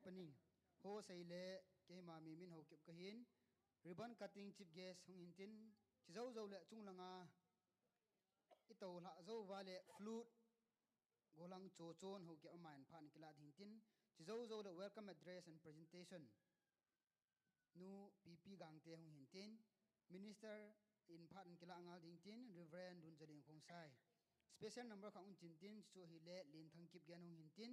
opening ho sei le ke ma mi min ho kep kahin ribbon cutting chief guest hong hintin chizau zo le chunglanga ito la zo wale flute golang cho chon ho ke man phan kila hintin chizau zo le welcome address and presentation nu pp gangte hong hintin minister in phan kila angal hintin reverend dunjaling khongsai special number khang untintin chu hi le lin thang kip gen hong hintin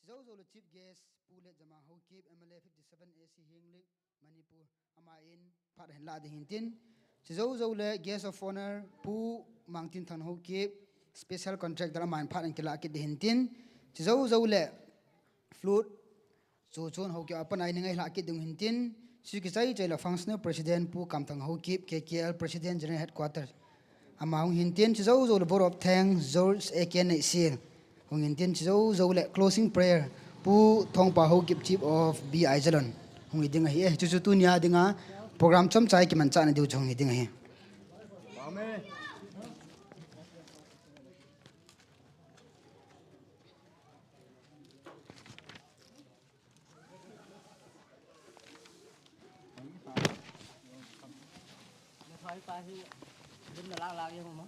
chizau zo le chief guest pule jama ho kip mla 57 ac hingli manipur ama in phat hen la de hintin chizau zo le guest of honor pu mangtin than ho kip special contract dala man phat an kila ki de hintin chizau zo le flute chu chon ho kip apan ai ningai la ki dung hintin sikisai chaila functional president pu kam thang ho kip kkl president general headquarters ama hong hintin chizau zo le board of thanks George Eken sil hong hintin chizau zo le closing prayer pu thong pa ho kip chief of B.Aijalon hong iding hi chu chu tu nia dinga program chom chai ki man cha na diu chong iding hi amen thôi pa hi din là lao vậy mà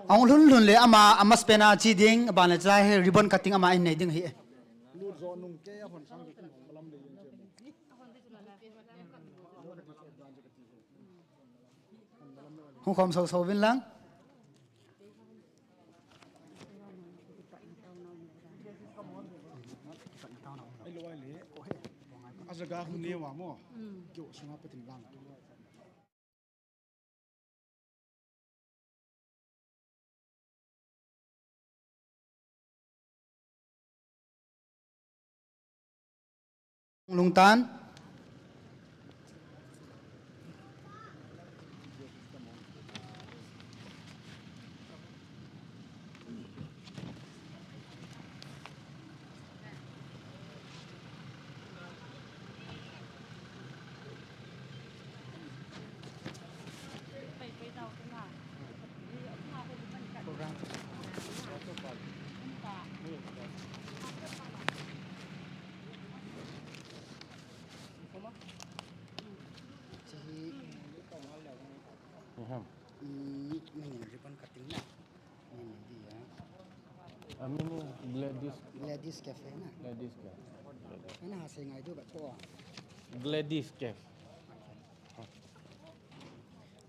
ong lun lun le ama spena chi ding ban le chai he ribbon cutting ama in nei ding hi lu zo nung ke hon sang ki lam le yin hong khom so so vin lang ai lo ai le azaga hun le wa mo kyo sunga patin lang lung tan ribbon cutting na ini dia amin Glady'S cafe na Glady'S ka ana hasai ngai do ba to Glady'S cafe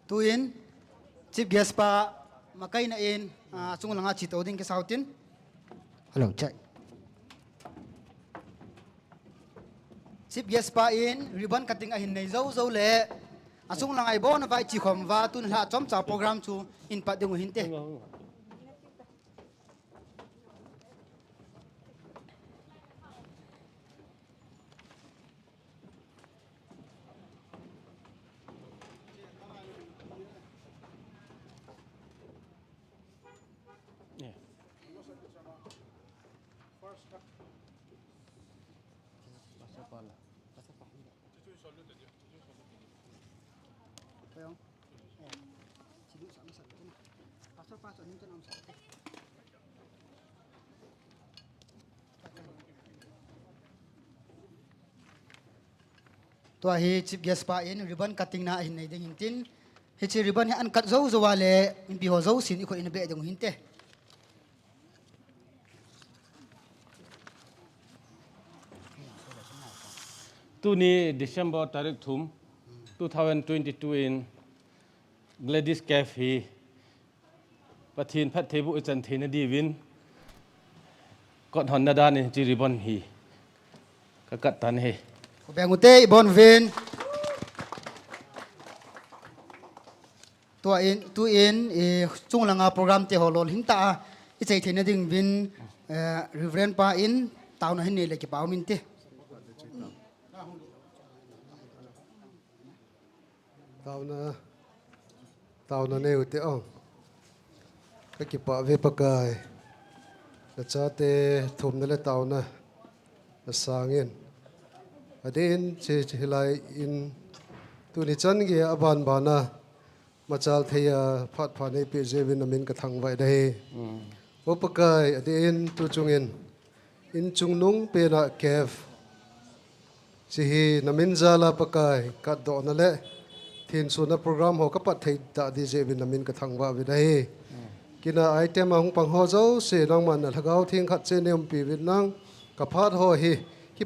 tuin chief guest pa makai na in chung langa chi to ding ke sautin hello check chief guest pa in ribbon cutting a hin nei zo zo le asung langai bo na vai chi khom wa tun la chom cha program chu in pa ding hin te tua hi chief guest pa in ribbon cutting na hin nei ding hintin hi chi ribbon hi an cut zo zo wale in bi ho zo sin i ko in be ding hinte tu ni December tarik thum 2022 in Glady'S Cafe pathin phat thebu ichan thina di win kot hon na dan ni chi ribbon hi ka kat tan he ko beng ute bon ven tua in tu in e chung langa program te holol hinta i chei thina ding win reverend pa in taw na hin ne le ki paw min te tao na nêu te ong cái kịp bạ về bạc gai là cha te thum na le tao na là sang in ở đây in chỉ lại in tu ni chân kia aban bana mà chal thầy phát phát này bị dễ bên mình cái thằng vậy đây vô bạc gai ở đây in tu chung in chung nung pe na kev chỉ namin zala bạc gai cắt độ na le thiên số na program ho các bạn thầy đã đi dễ bên mình cái thằng vào về đây kina item ang pang ho zo se nang man na thagao thing khat che nem pi vin nang ka phat ho hi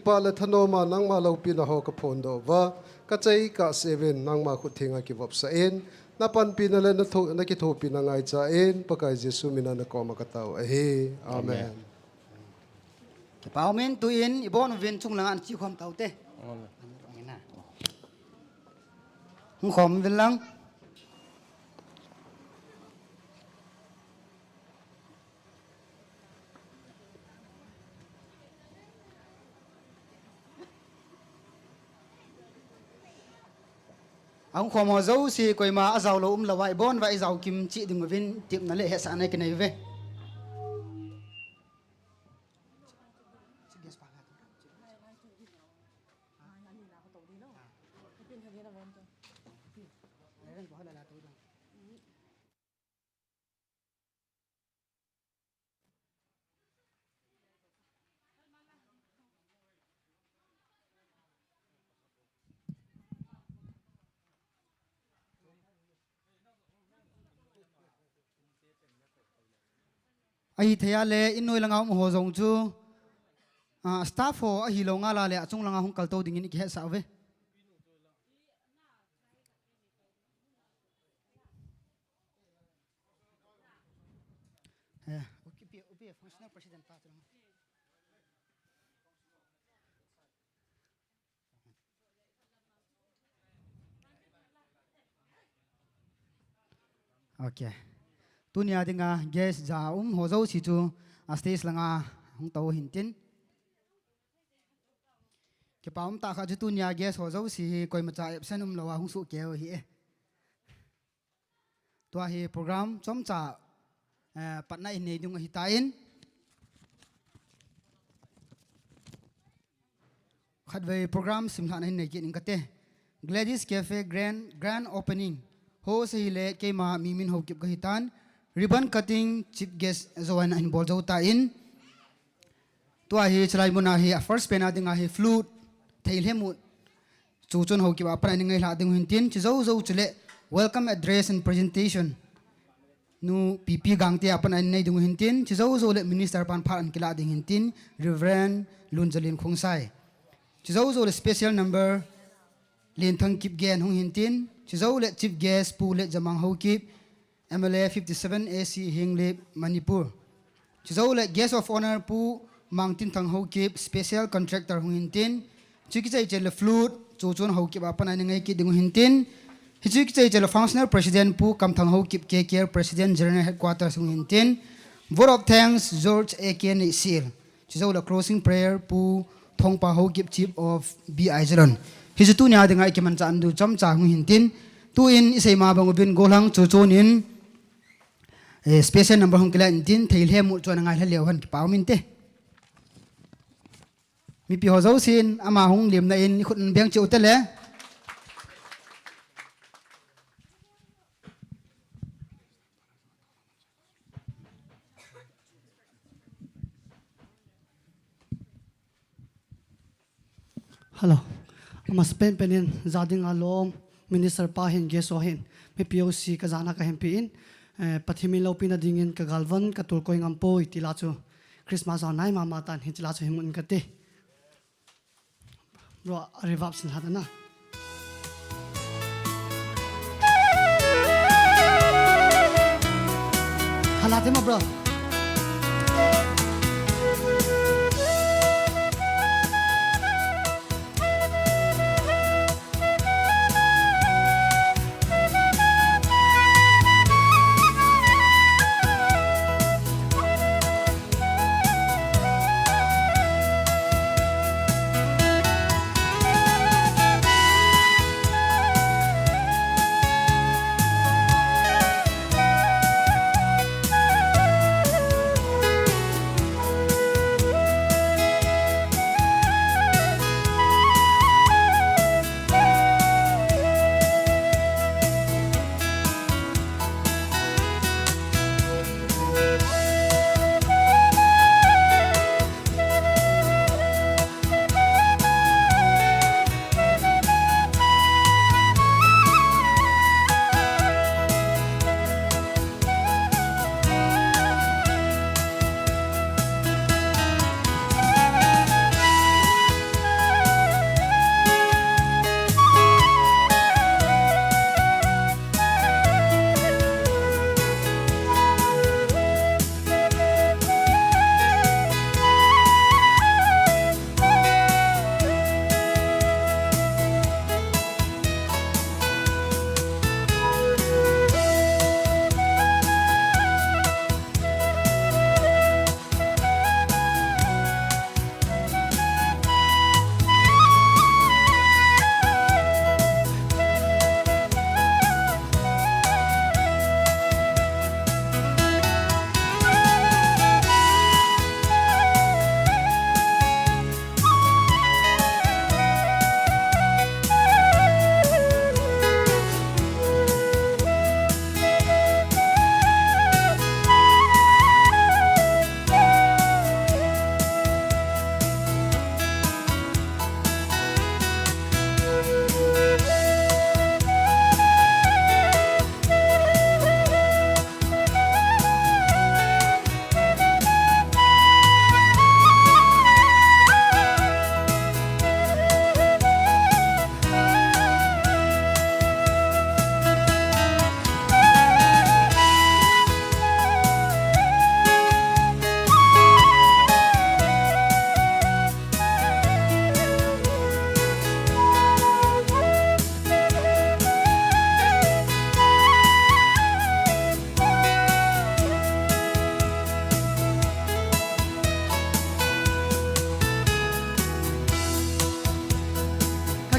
pa le thano ma nang ma lo pi na ho ka phon do wa ka chei ka seven nang ma khu thinga ki vop sa en na pan pi na le na tho na ki tho pi na ngai cha en pakai jesu mina na ko ma ka tau a hi amen ki paw min tu in i bon ven chung langa an chi khom taw te hung khom ven lang ông khom ho zo si koi ma azau lo lawai bon vai zau kim chi ding vin tip na le he sa nai kenai ve ai thea le in noi langa ho zong chu staff ho a hi lo nga la le chung langa hung kal to ding in ki he sa ve upi functional president pa okay tunia dinga guest za ho zo si chu a stage langa hung to hin tin ke paum ta kha chu tunia guest ho zo si koi ma cha absenum lawa hung su ke hi e to hi program chom cha patna in nei dung hi ta in khat ve program sim thana hin nei ki ning ka te Glady'S Cafe grand opening ho se le ke ma mi min ho kip ka hitan ribbon cutting chief guest zoan in bol zo ta in to hi chlai muna hi first pena dinga hi flute thail hemu chu chon ho ki ba pra ni ngai la ding hin tin chi zo zo chule welcome address and presentation nu pp gang te apan an nei dung hin tin chi zo zo le minister pan pha an kila ding hin tin reverend lunjalin khungsai chi zo zo le special number len thang kip gen hong hin tin chi zo le chief guest pu le jamang ho kip MLA 57 AC Hinglip Manipur chizo le guest of honor pu mangtin thang ho kip special contractor hung hintin chiki chai chele flute chu chun ho kip apan ani ngai ki ding hintin hi chiki chai chele functional president pu kam thang ho kip KK president general headquarters hung hintin vote of thanks George AKN seal chizo le closing prayer pu thongpa ho kip chief of B.Aijalon hi chu nya dinga ki man chan du cham cha hung hintin tu in isei ma bang bin golang chu chun in special number hong kila tin thail he mu chona ngai hlew han ki paw min te mi pi ho zo sin ama hung lim na in khun beng chu te le Hello. Ama Spain penin zading along minister pa hin geso hin. Mi POC ka jana ka hempin. Pathimi lopina dingin ka galvan ka tulkoy ngampo itila chu Christmas on nai mama tan hitila chu himun ka te. Bro revap sin hadana. Halate ma bro.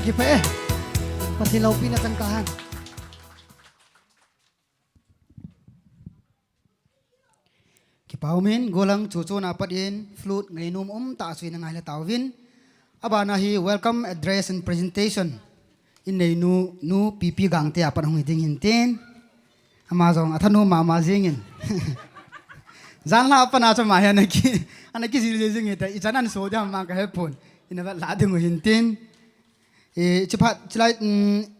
Kipe, patilaw pinatangkahan. Kipaumin golang cucu napat in flute ngainum ta asui na ngaila tawin. Aba na hi welcome address and presentation. In nei nu pipi gang te apan hong hiting hintin. Amazong athanu mama zingin. Zanla apan acha maya anaki zilizing ita ichanan soja ma ka hepon. Ina la dingo hintin. Cepat celai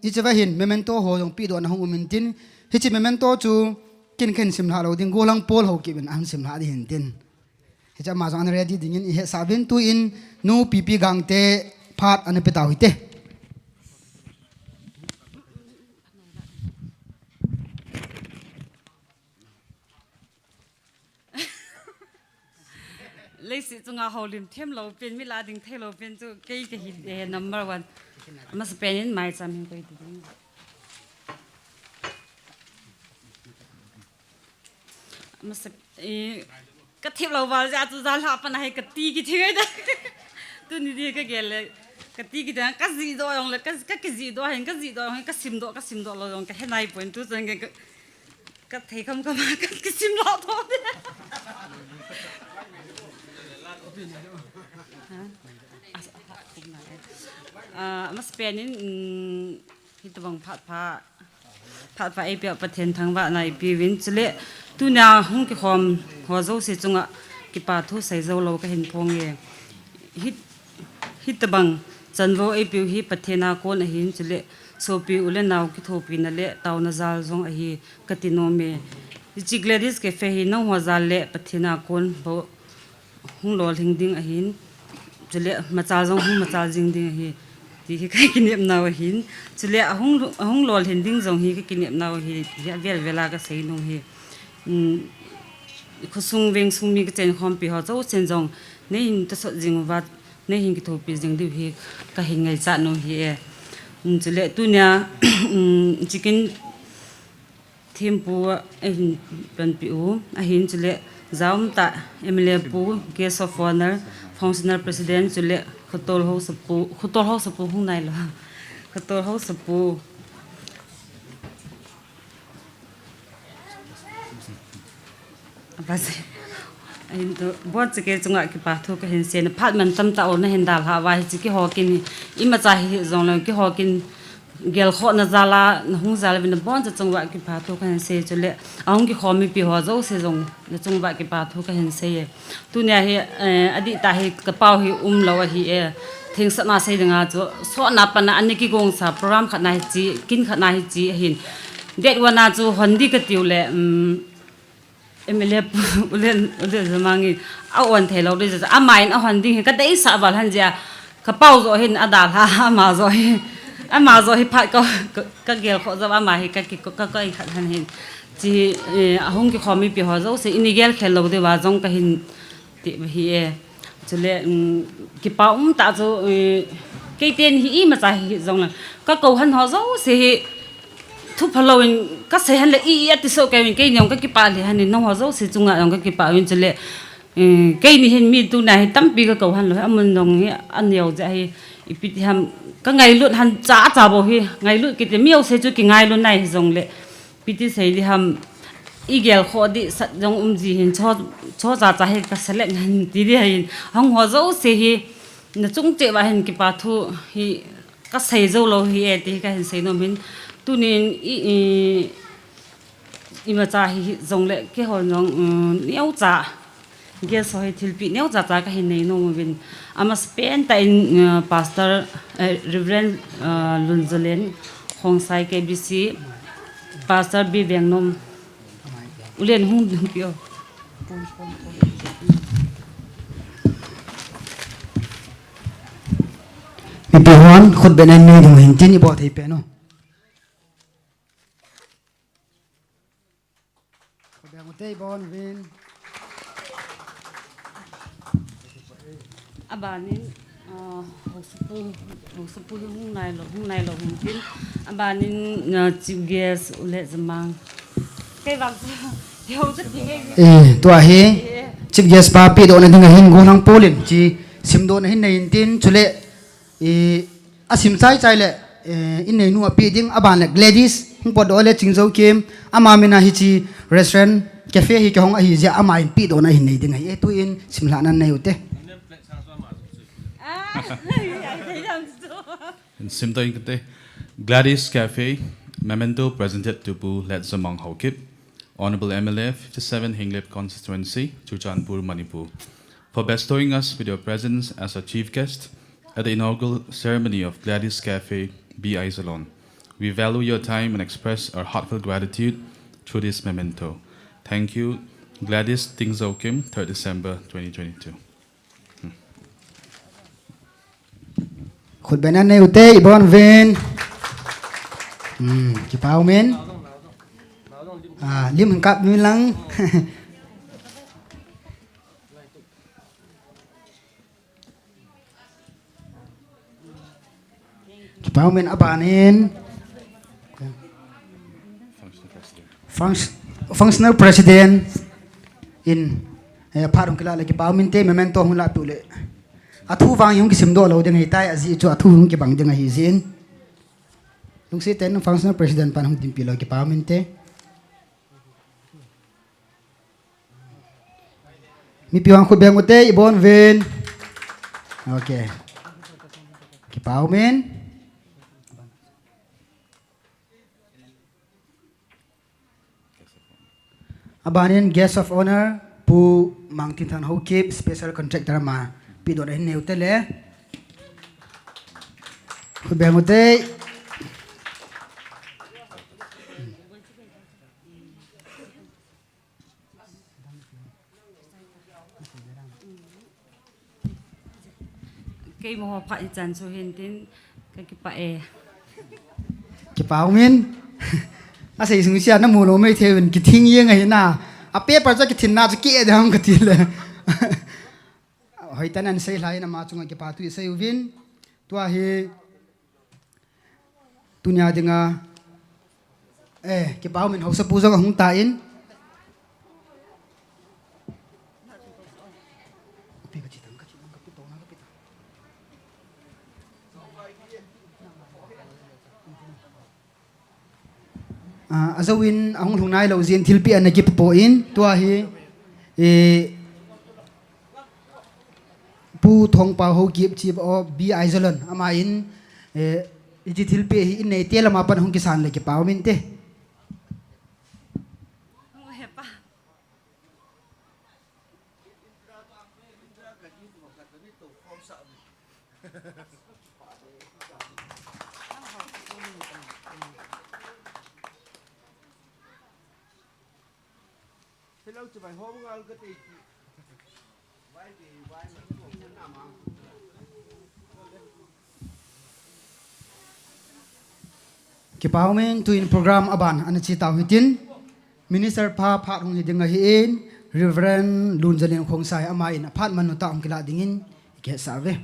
icebahin memento ho yang pido na hong umintin hici memento cu kin simla lo ding golang pol ho kibin an simla di hintin hica mazang an ready dingin ihe sabin tu in nu pipi gang te phat an petau hite Lesi tunga holim them lo pen mi lading thelo pen chu kei ke hi number 1 mas penin mai cham hin koi ti mas ka thip lo wal ja tu zal ha pan hai ka ti ki thi da tu ni di ka gel ka ti ki da ka zi do yong le ka zi do hen ka zi do hen ka sim do lo yong ka henai point tu chen ka thei kham ka ma ka sim lo tho de mas penin hitawang phat pha ai pe pathen thangwa nai pi win chule tu na hung ki khom ho zo se chunga ki pa thu sai zo lo ka hin phong ye hitawang chanwo ai pi hi pathena kon a hin chule so pi ule naw ki thopi na le taw na zal zong a hi katino me chi Glady'S cafe hi no ho zal le pathena kon bo hung lol hing ding a hin chule macha zong hung macha jing ding hi ti kai kinep naw hin chule hung lol hin ding zong hi ka kinep naw hi vel vela ka sei nong hi khusung veng sung mi ka chen khom pi ho zo chen zong ne hin ta so jing wa ne hin ki thopi jing di hi ka hin ngai cha no hi e chule tu nya chicken thimpu hin pan pi u a hin chule zaum ta MLA pu guest of honor functional president chule khotol ho sapu hung nai la khotol ho sapu abase in to bon chike chunga ki pa thu ka hin sen phat man tam ta on hen dal ha wa chi ki ho kin ima cha hi zong la ki ho kin gel kho na zala hung zala bin bon cha chungwa ki pa thu ka hin se chule aung ki khomi pi ho zo se zong na chungwa ki pa thu ka hin se ye tu nya hi adi ta hi ka pau hi lo hi e thing sa na se nga cho so na pa na ani ki gong sa program khat na hi chi kin khat na hi chi hin det wa na chu hondi ka tiu le MLA ulen zamangi awan thelo de za amain a hondi ka dei sa bal han ja ka pau zo hin adal ha ma zo hi phat ka gel kho za ma hi ka ki ka kai khat han hin chi ahung ki khomi pi ho zo se inigel khelo de wa jong ka hin ti hi e chule ki pa ta zo ke ten hi ma cha hi jong la ka ko han ho zo se thu following ka se han le ti so ke min ke nyong ka ki pa le han ni no ho zo se chunga yong ka ki pa win chule ke ni hin mi tu na hi tam pi ka ko han lo amun nong hi an yau ja hi ipit ham ka ngai lut han cha bo hi ngai lut ki te miau se chu ki ngai lu nai jong le piti sei li ham igel kho di sat jong ji hin cho cha hi ka select han ti di hin hong ho zo se hi na chung che wa hin ki pa thu hi ka sei zo lo hi e ti ka hin sei no min tu nin ima cha hi zong le ke ho nong neu cha ge so hi thilpi neu cha ka hin nei no win ama spend ta in pastor reverend lunzolen hongsai KBC pastor B Bengnom ulen hung pio mi pihuan khut benan ni ding hin tin i bo thei pe no Tây bon vin abanin hosupu hung nai lo hung tin abanin chief guest ule zamang kai bang yo chat thi to hi chief guest pa pi do na ding hin go nang polin chi sim do na hin nei tin chule asim chai le in nei nu pi ding aban le Glady'S hung pod do le chingzo kim ama mina hi chi restaurant cafe hi chong a hi ja ama in pi do na hin nei ding ai tu in simla nan nei ute In Simtoin Kate, Glady'S Cafe, memento presented to Bu Let Zamang Hokip, Honorable MLA 57 Hinglip Constituency, Churachandpur, Manipur, for bestowing us with your presence as a chief guest at the inaugural ceremony of Glady'S Cafe, B.Aijalon. We value your time and express our heartfelt gratitude through this memento. Thank you, Glady'S Tingzo Kim, 3rd December 2022. khut benan nei ute ibon ven ki pau men lim hang kap mi lang ki pau men abanin functional president in pharung kila le ki pau min te memento hung la pule athu wang yung kisim do lo ding hi tai azi chu athu hung ki bang ding hi zin lung si ten functional president pan hung timpi lo ki pamente mi piwang khu beng ute ibon ven okay Kipau men. Abanin guest of honor pu mangtin than ho keep special contractor ma pidor hin neutele. Kubengote. Cái mồ phải dàn số hiện tin cái bãi Kipau men. Asai sung sia na mulo mai theun ki thing yeng ai na a paper cha ki thin na cha ki dam ka til hoi tan an sei lai na ma chunga ki pa tu sei win tua hi tunya dinga ki pau min ho sa pu jong hung ta in azawin ang hungnai lo zin thilpi an gi po in tua hi pu thong pa ho gi chi o B.Aijalon ama in ji thilpi hi in nei tel ma pan hung kisan le ki paw min te Kipau men tu in program aban an chi taw hitin minister pa phat hung hidinga hi in reverend lunjalin khongsai ama in phat manu ta am kila dingin ke save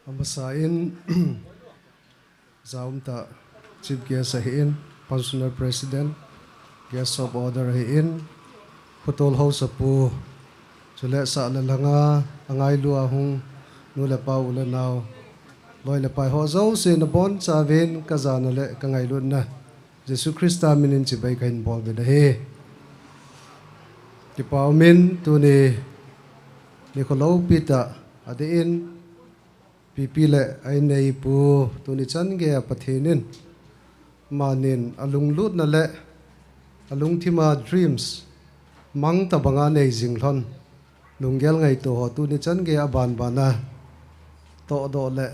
Amasain Zaumta Chief Guest Ahin, Pensioner President, Guest of Order Ahin, Putol House Apu, Chule Sa Lalanga, Angai Lua Hung, Nulapa Ulanao, Loy Lapai Hozo, Sin a Bon Savin, Kazanale, Kangai Luna, Jesu Christa Minin Chibay Kain Bol with the He. Kipau Min to Nicolo Pita, at the inn. Pipile ay nay po tunichan gaya patinin manin alung lut na le alung tima dreams mang tabanga nay zinglon lunggel ngay to ho tunichan gaya ban bana to do le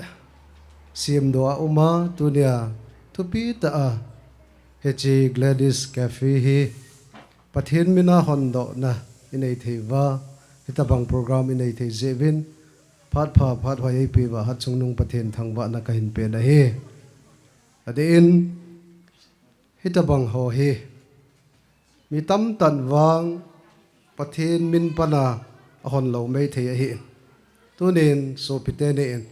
sim do uma tunia tupi ta a hechi Glady'S cafe hi pathin mina hondo na inay theiwa hitabang program inay thei zevin Phat hoy pi ba hat chung nung pathen thangwa na kahin pe na he adin hitabang ho he mi tam tan wang pathen min pana ahon lo mai the hi tunin so pite ne en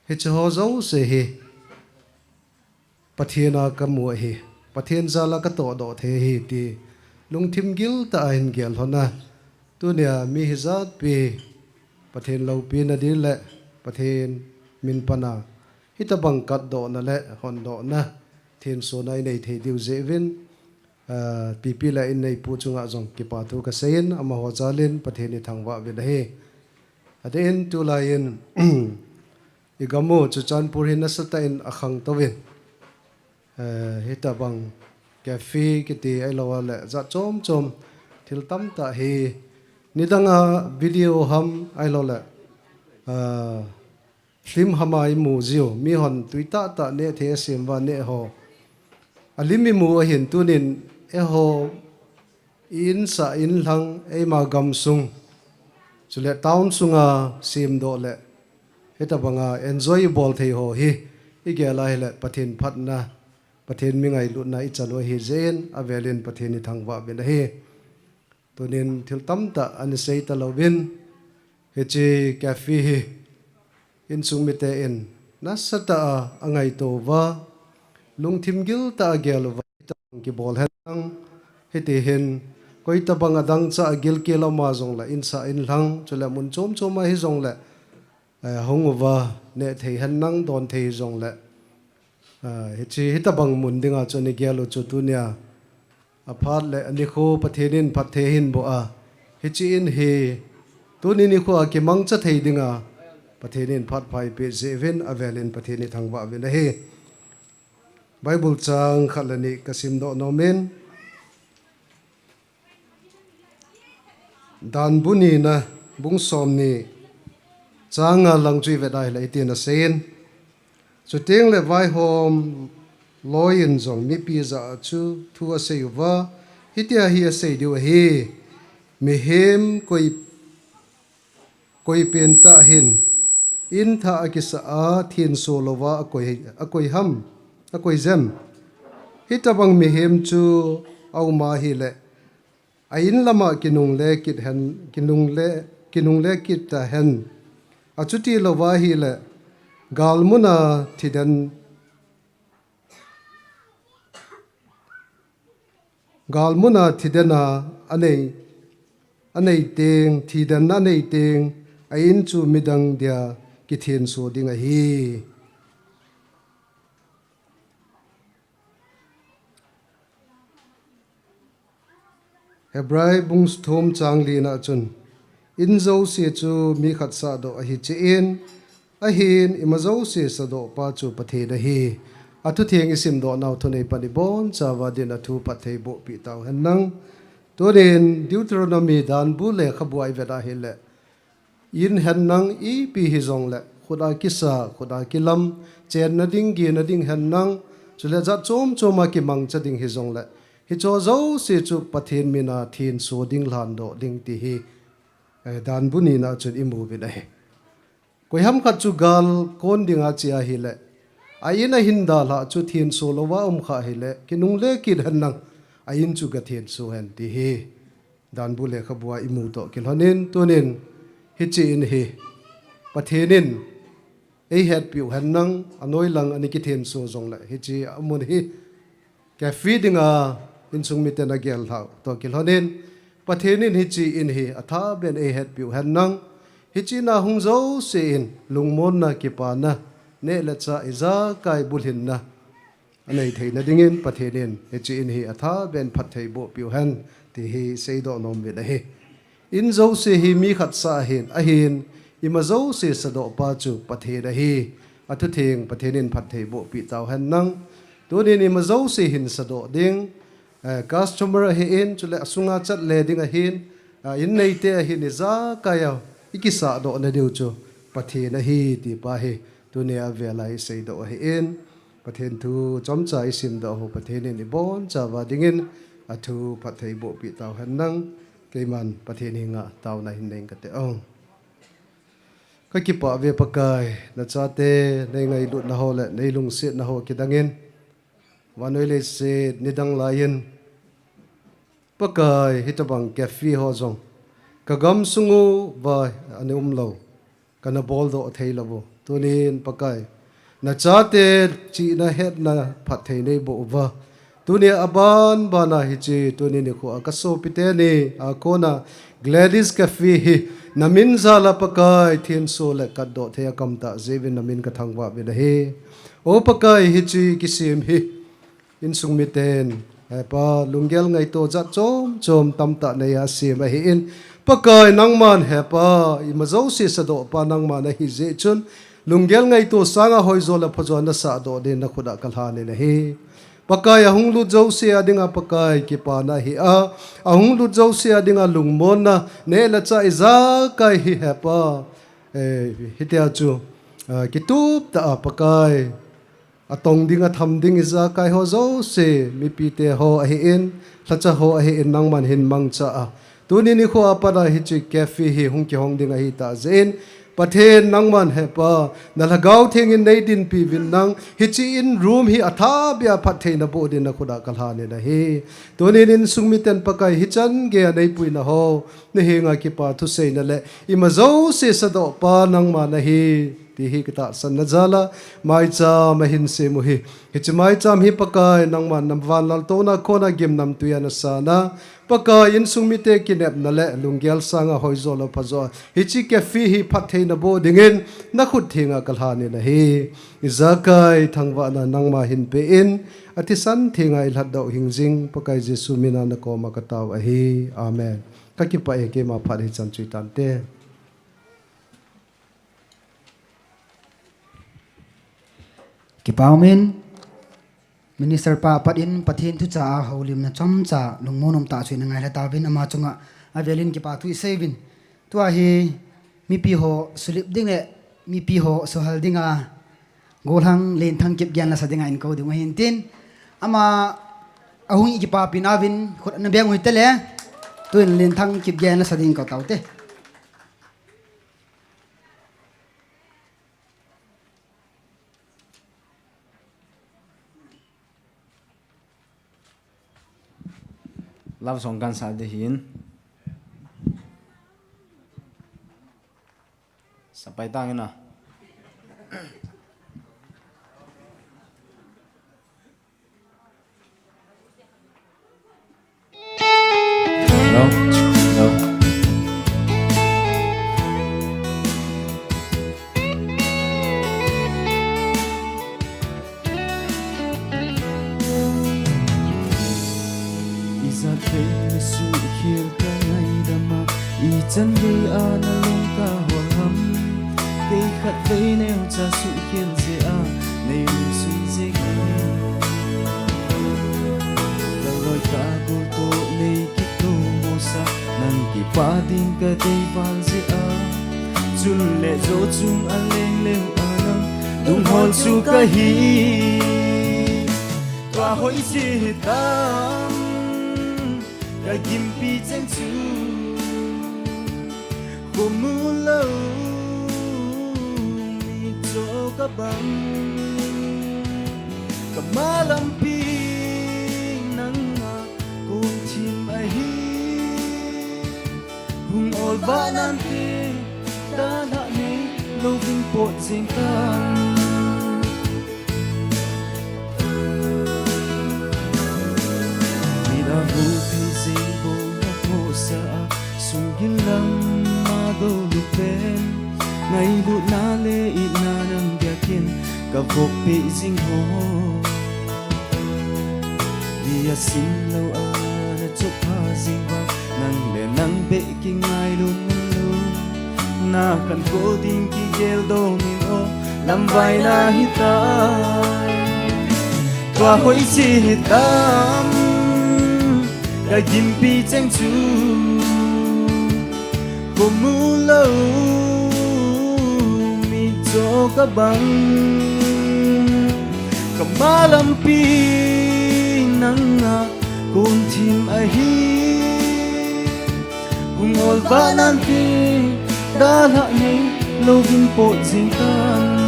he cho zo se he pathena kamu he pathen zala ka to do the hi ti lungthim gil ta hin gel hona tunia mi hizat pe Pathen lau pin adi le pathen min pana hitabang kat do na le hon do na thin so nai nei thei diu zevin pipi la in nei pu chunga jong ki pa thu ka sein ama ho chalin pathen ni thangwa ve da he aden tu la in igamo Churachandpur hin asata in akhang tawin hitabang cafe kiti ai lawa le za chom thil tam ta he nidanga video ham ailola film hamai muzio mi hon tuita ta ne the simwa ne ho alimi mu hin tunin e ho in sa in lang e ma gam sung chule town sunga sim do le eta banga enjoyable thei ho hi igela hele pathin phatna pathin mi ngai lu na I chalo hi zen avelin pathin ni thangwa ben hi tunin thil tam ta an sei ta lovin hechi cafe hi in sungmite in nasata angai to wa lungthim gil ta gel wa ki bol hang heti hin koi ta bang adang cha gil ke la ma jong la in sa in lang chula mun chom ma hi jong la hong wa ne thei han nang don thei jong la hichi hitabang mundinga choni gyalo chutunia aphat le anikho pathenin pathehin bo a hichi in he tuni ni kho ki mangcha theidinga pathenin phat phai pe zeven avelin patheni thangwa vena he Bible chang khalani kasim do nomen dan buni na bung som ni changa langchui vedai lai tin a sen chuteng le vai hom loin zong mi pi za chu thu a sei wa hitia hi a sei diu he mi hem koi pen ta hin in tha akisa a thin so lova akoi ham akoi zem hitabang mi hem chu au ma hi le ain lama kinung le kit hen kinung le kit ta hen achuti lova hi le galmuna thidena anei teng thidan anei teng ain chu midang dia kithen so dinga hi Hebrai bungs thom changli na chun in zo se chu mi khat sa do a hi che in a hin imazo se sa do pa chu pathe da hi athu theng isim do naw thunei pani bon chawa din athu pathe bo pi taw han nang toren Deuteronomy dan bu le khabuai veda hi le in han nang i pi hi zong le khuda kisa khuda kilam chen na ding gi na ding han nang chule za chom choma ki mang cha ding hi zong le hi cho zo se chu pathen mina thin so ding lan do ding ti hi dan bu ni na chun imu bi da he koi ham khat chu gal kon dinga chia hi le aina hinda la chu thin so lowa kha hi le kinung le ki han nang ain chu ga thin so han ti hi dan bu le khabwa imu to kilhonin tunin hi chi in hi pathenin ei het piu han nang anoi lang ani ki thin so zong la hi chi amun hi ka feedinga in sung mi tena gel thau to kilhonin pathenin hi chi in hi atha ben ei het piu han nang hi chi na hung zo se in lungmon na ki pa na ne la cha iza kai bulhin na anei theina dingin pathenin hi chi in hi atha ben phathei bo piu han ti hi seido nom be da hi in zo se hi mi khat sa hin a hin ima zo se sa do pa chu pathe da hi athu theng pathenin phathei bo pi taw han nang tunin ima zo se hin sa do ding customer he in chule asunga chat le ding a hin in nei te a hin za kaya ikisa do na deu chu pathe na hi ti pa he tuni a velai sei do he in pathen thu chomcha isim do ho pathenin ni bon chawa dingin athu pathei bo pi taw han nang keiman pathen hinga taw na hin neng ka te ong ka ki pa ve pakai na cha te nei ngai lut na ho le nei lung sit na ho ki dangin wanoi le se nidang lain pakai hitabang cafe ho zong kagam sungu va ane umlo kana bol do thei labo tunin pakai na cha te chi na het na phat thei nei bo wa tuni aban bana hi chi tuni ni ko akaso pite ni akona Glady'S cafe hi namin zala pakai thin so le kat do thea kamta zevin namin ka thangwa be da he o pakai hi chi kisim hi in sung miten pa lunggel ngai to za chom tamta nei a sim a hi in pakai nangman he pa imazo se sa do pa nangman a hi je chun lunggel ngai to sanga hoizola phojona sa do de na khuda kalhane na hi pakai ahung lu zo se adinga pakai ki pa na hi a ahung lu zo se adinga lungmon na ne la cha iza kai hi he pa hitia chu kitup ta pakai atong dinga tham ding iza kai ho zo se mi pi te ho a hi in thacha ho a hi in nangman hin mang cha a tuni ni kho apana hi chi cafe hi hung ki hong dinga hi ta zen pathen nangman he pa nalagau thing in nei din pi vin nang hi chi in room hi atha bia pathe na bo din na khuda kalha ne na hi tuni nin sungmiten pakai hi chan ge nei pui na ho ne he nga ki pa thu sei na le imazo se sa do pa nangma na hi hi kita san na jala mai cha mahin se mu hi hi mai cham hi pakai nangman namwan lal to na khona gem nam tuya na sana pakai in sungmi te kinep na le lungyal sanga hoizolo phazo hi chi ke fi hi phathei na bo dingin na khut thinga kalhani na hi zakai thangwa na nangma hin pe in ati san thinga il hadau hingjing pakai jesu mina na ko makataw ahi amen kakipa eke ma phari chan chui tan te Kipaumin Minister pa patin pathin tu cha holim na chom cha lungmonom ta chui na ngai la tawin ama chunga avelin ki pa tu sevin tu a hi mi pi ho sulip ding le mi pi ho sohal dinga golhang len thang kip gyan la sadinga in ko ding hin tin ama ahung ki pa pinavin khot na beng hui tele tuin len thang kip gyan la sading ko tawte love song kan sa de hin sampai tang na no no su khil ka ngai dama I chân gây na long ka hoàng hâm cây khát vây neo cha su khil ze a nei su ze la loi ka ko to nei ki to mo sa nang ki pa ding ka dei van ze a chun le zo chung a leng leu a nang dung hol su ka hi twa hoi si tam ka gimpi chen chu ko mu lo mi cho ka bang ka malam pi nang nga kun chim ai hi hung ol ba nan ti ta na ni lo ving po jing kan vu phi sing bo na po sa sung gil lam ma do lu pen ngai lu na le I na nam bia kin ka vok pe sing ho dia sim lo a na chop ha sing wa nang le nang be ki ngai lu lu na kan ko ding ki gel do min o lam vai na hi ta twa hoi si tam ka gimpi chang chu ko mu lo mi cho ka bang ka malam pi nang nga kun thim a hi hung ol ba nan ti da la nei lo vin po jing kan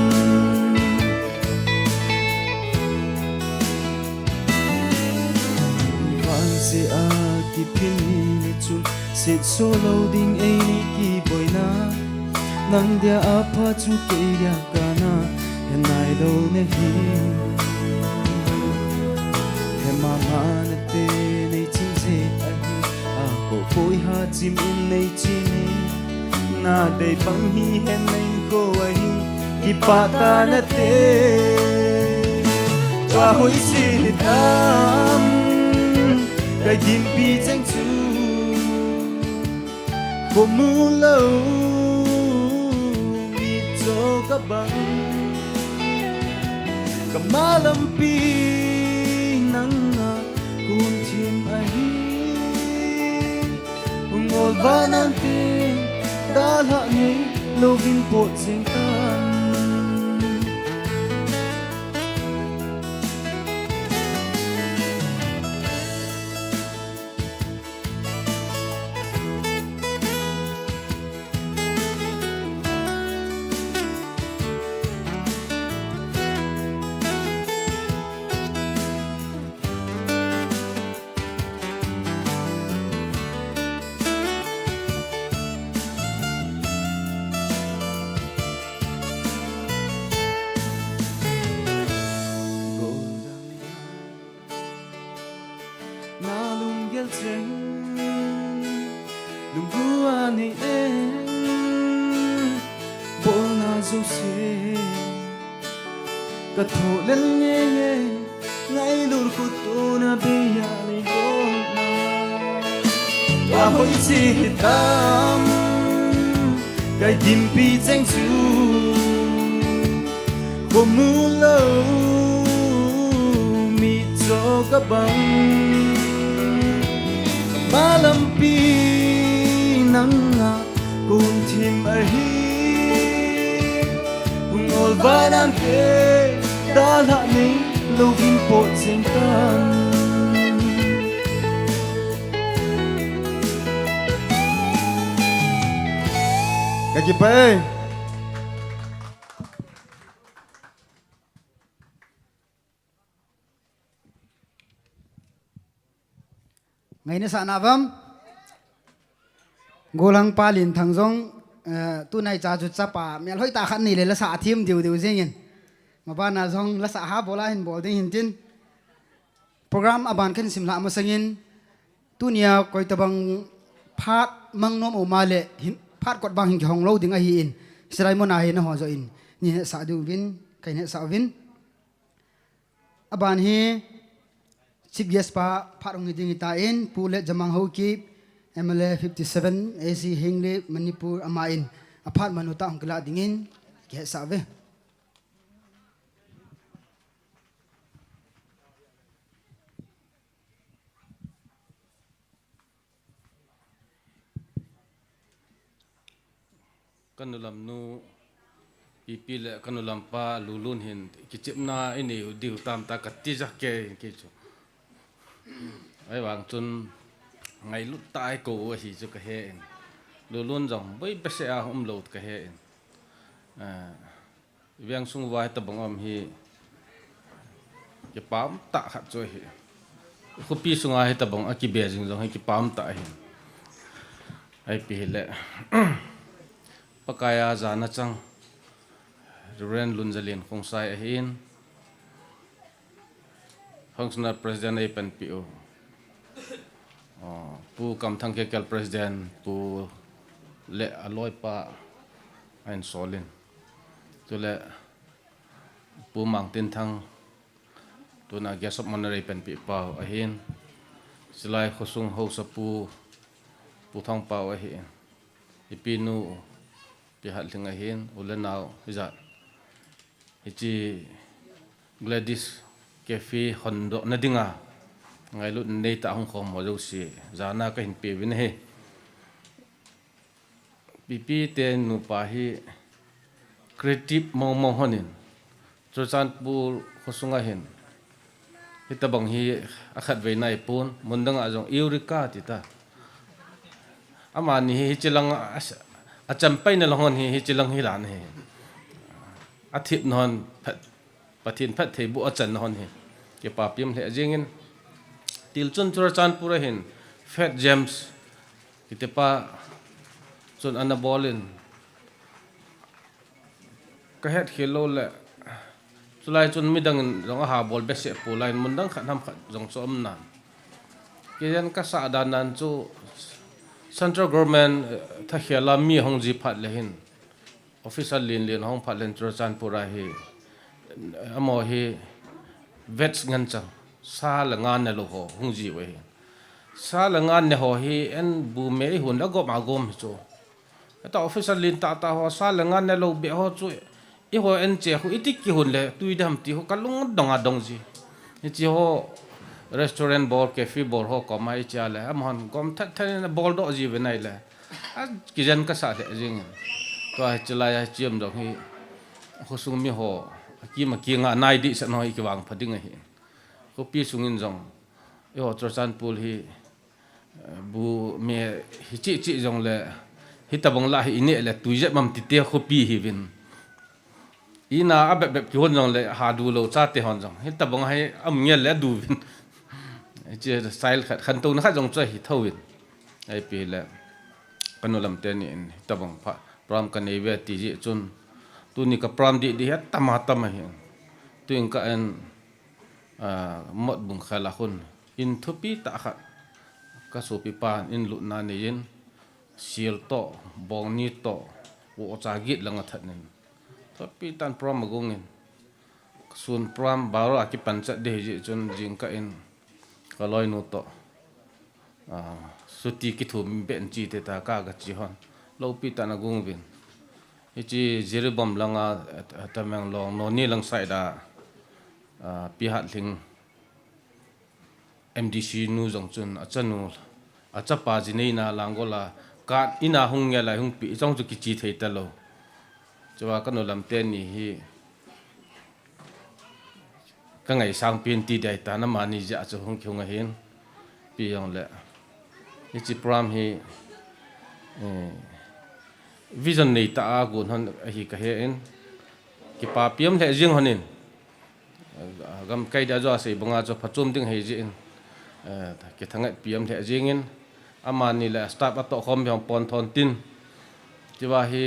se a ki pin ni chun se so lo ding e ni ki boina nang dia a pha chu ke ya kana ya nai lo ne hi he ma ma ne te nei chin se a hi a ko phoi ha chim in nei chi ni na dei bang hi he nei ko a hi ki pa ta na te twa hoi si tam ka gimpi chang chu ko mu lo mi cho ka bang ka malam pi nang nga kun thim a hi hung ol ba nan ti da la ni lo vin po jing kan na lung gel cheng lung gua ni en bol na zo se ka tho len ye ye ngai lur khu tu na be ya le bol na wa hoi chi tam cái tim pi cheng chu bo mu lo mi cho ka bang ma lam pi nang nga kun tim a hi ngol va nan pe da la ni lo vin po cheng tan cái gì vậy? ngày nay sa na vam golang palin thang jong tu nai cha chu chapa mel hoi ta khan ni le la sa thim diu diu jengin ma ba na jong la sa ha bola hin bol ding hin tin program aban khan simla ma sangin tunia koi tabang phat mang nom o male phat kot bang hin hong lo ding a hi in sirai mo na hi na ho zo in ni sa du vin kai ne sa vin aban hi chief guest pa phat ong ding ta in pule jamang ho ki MLA 57 AC Hingle Manipur ama in aphat manuta ong kala dingin ke sa ve kanulam nu pipi le kanulam pa lulun hin kichip na ini diu tam ta kati jak ke chu ai wang chun ngai lut tai ko hi chu ka he lulun jong bai pe se a lot ka he viang sung vai ta bangom hi ke pam ta khat choi hi khu pi sunga hi ta bang a ki be jing jong hi ki pam ta hi ai pi le pakaya zana chang ren lunjalin khongsai ahin functional president ai pen pu pu kam thang ke kel president pu le aloi pa ain solin to le pu mang tin thang to na gesop monare pen pi pa ahin silai khosung ho sa pu thang pa ahin ipinu pi hat linga hin ulenau izat ichi Glady'S cafe hondo nadinga ngai lut nei ta hong khom mo lo si zana ka hin pe win he pi te nu pa hi creative mo honin Churachandpur khosunga hin hitabang hi akhat ve nai pun mundanga jong eureka ti ta amani hi chilang achampai na longon hi chilang hi lan he athip non pathin phat thei bu achan non he ke papim le jingin tilchun Churachandpur hin fat gems kitepa chun anabolin ka het khelo le chulai chun midang rong ha bol be se pulain mundang khanam khat jong som nan kian ka sa danan chu central government tha khela mi hong ji phat le hin official lin hong phat len Churachandpur hi amo hi vets ngan chang sa la ngan na lo ho hong ji we sa la ngan ne ho hi en bu me hun da go ma gom chu ta official lin ta ho sa la ngan na lo be ho chu i ho en che hu itik ki hun le tui dam ti ho kalung donga dong ji chi ho restaurant bor cafe bor ho ko mai cha le amon gom that that bol do ji ve nai le a ki jan ka sa le jing to chala ya chiam dong hi ho sung mi ho ki ma ki nga nai di sa noi ki wang phading hi ko pi sungin jong yo Churachandpur hi bu me hi chi jong le hi tabong la hi ne le tuije mam ti te ko pi hi vin ina abe ki hon jong le ha du lo cha te hon jong hi tabong hai am nge le du vin che style khan to na kha jong chai hi thawin ai pi le kanolam te ni tabong pha pram kan e ve ti ji chun tu ni ka pram di di tama hi tu in ka en mot bung khala khun in thupi ta khat ka so pi pan in lu na ni in sil to bong ni to wo cha git langa that nin thupi tan prom magungin sun prom baro aki panchat de ji chun jing ka in ka loi nu to suti ki thum ben chi te ta ka ga chi hon lo pi ta na gung vin ichi jeribom langa tamang long no ni lang sai da pi hat thing MDC nu jong chun achanu achapa ji nei na langola ka ina hung ya la hung pi jong chu ki chi thei ta lo chawa ka no lam ten ni hi ka ngai sang pin ti dai ta na ma ni ja chu hung kyung a hin pi yong le ichi pram hi vision nei ta a gun hon hi ka he in ki pa piam le jing honin gam kai da jo se bunga cho phachum ding he ji in ki thangai piam le jing in aman ni la start at to khom yong pon thon tin chiwa hi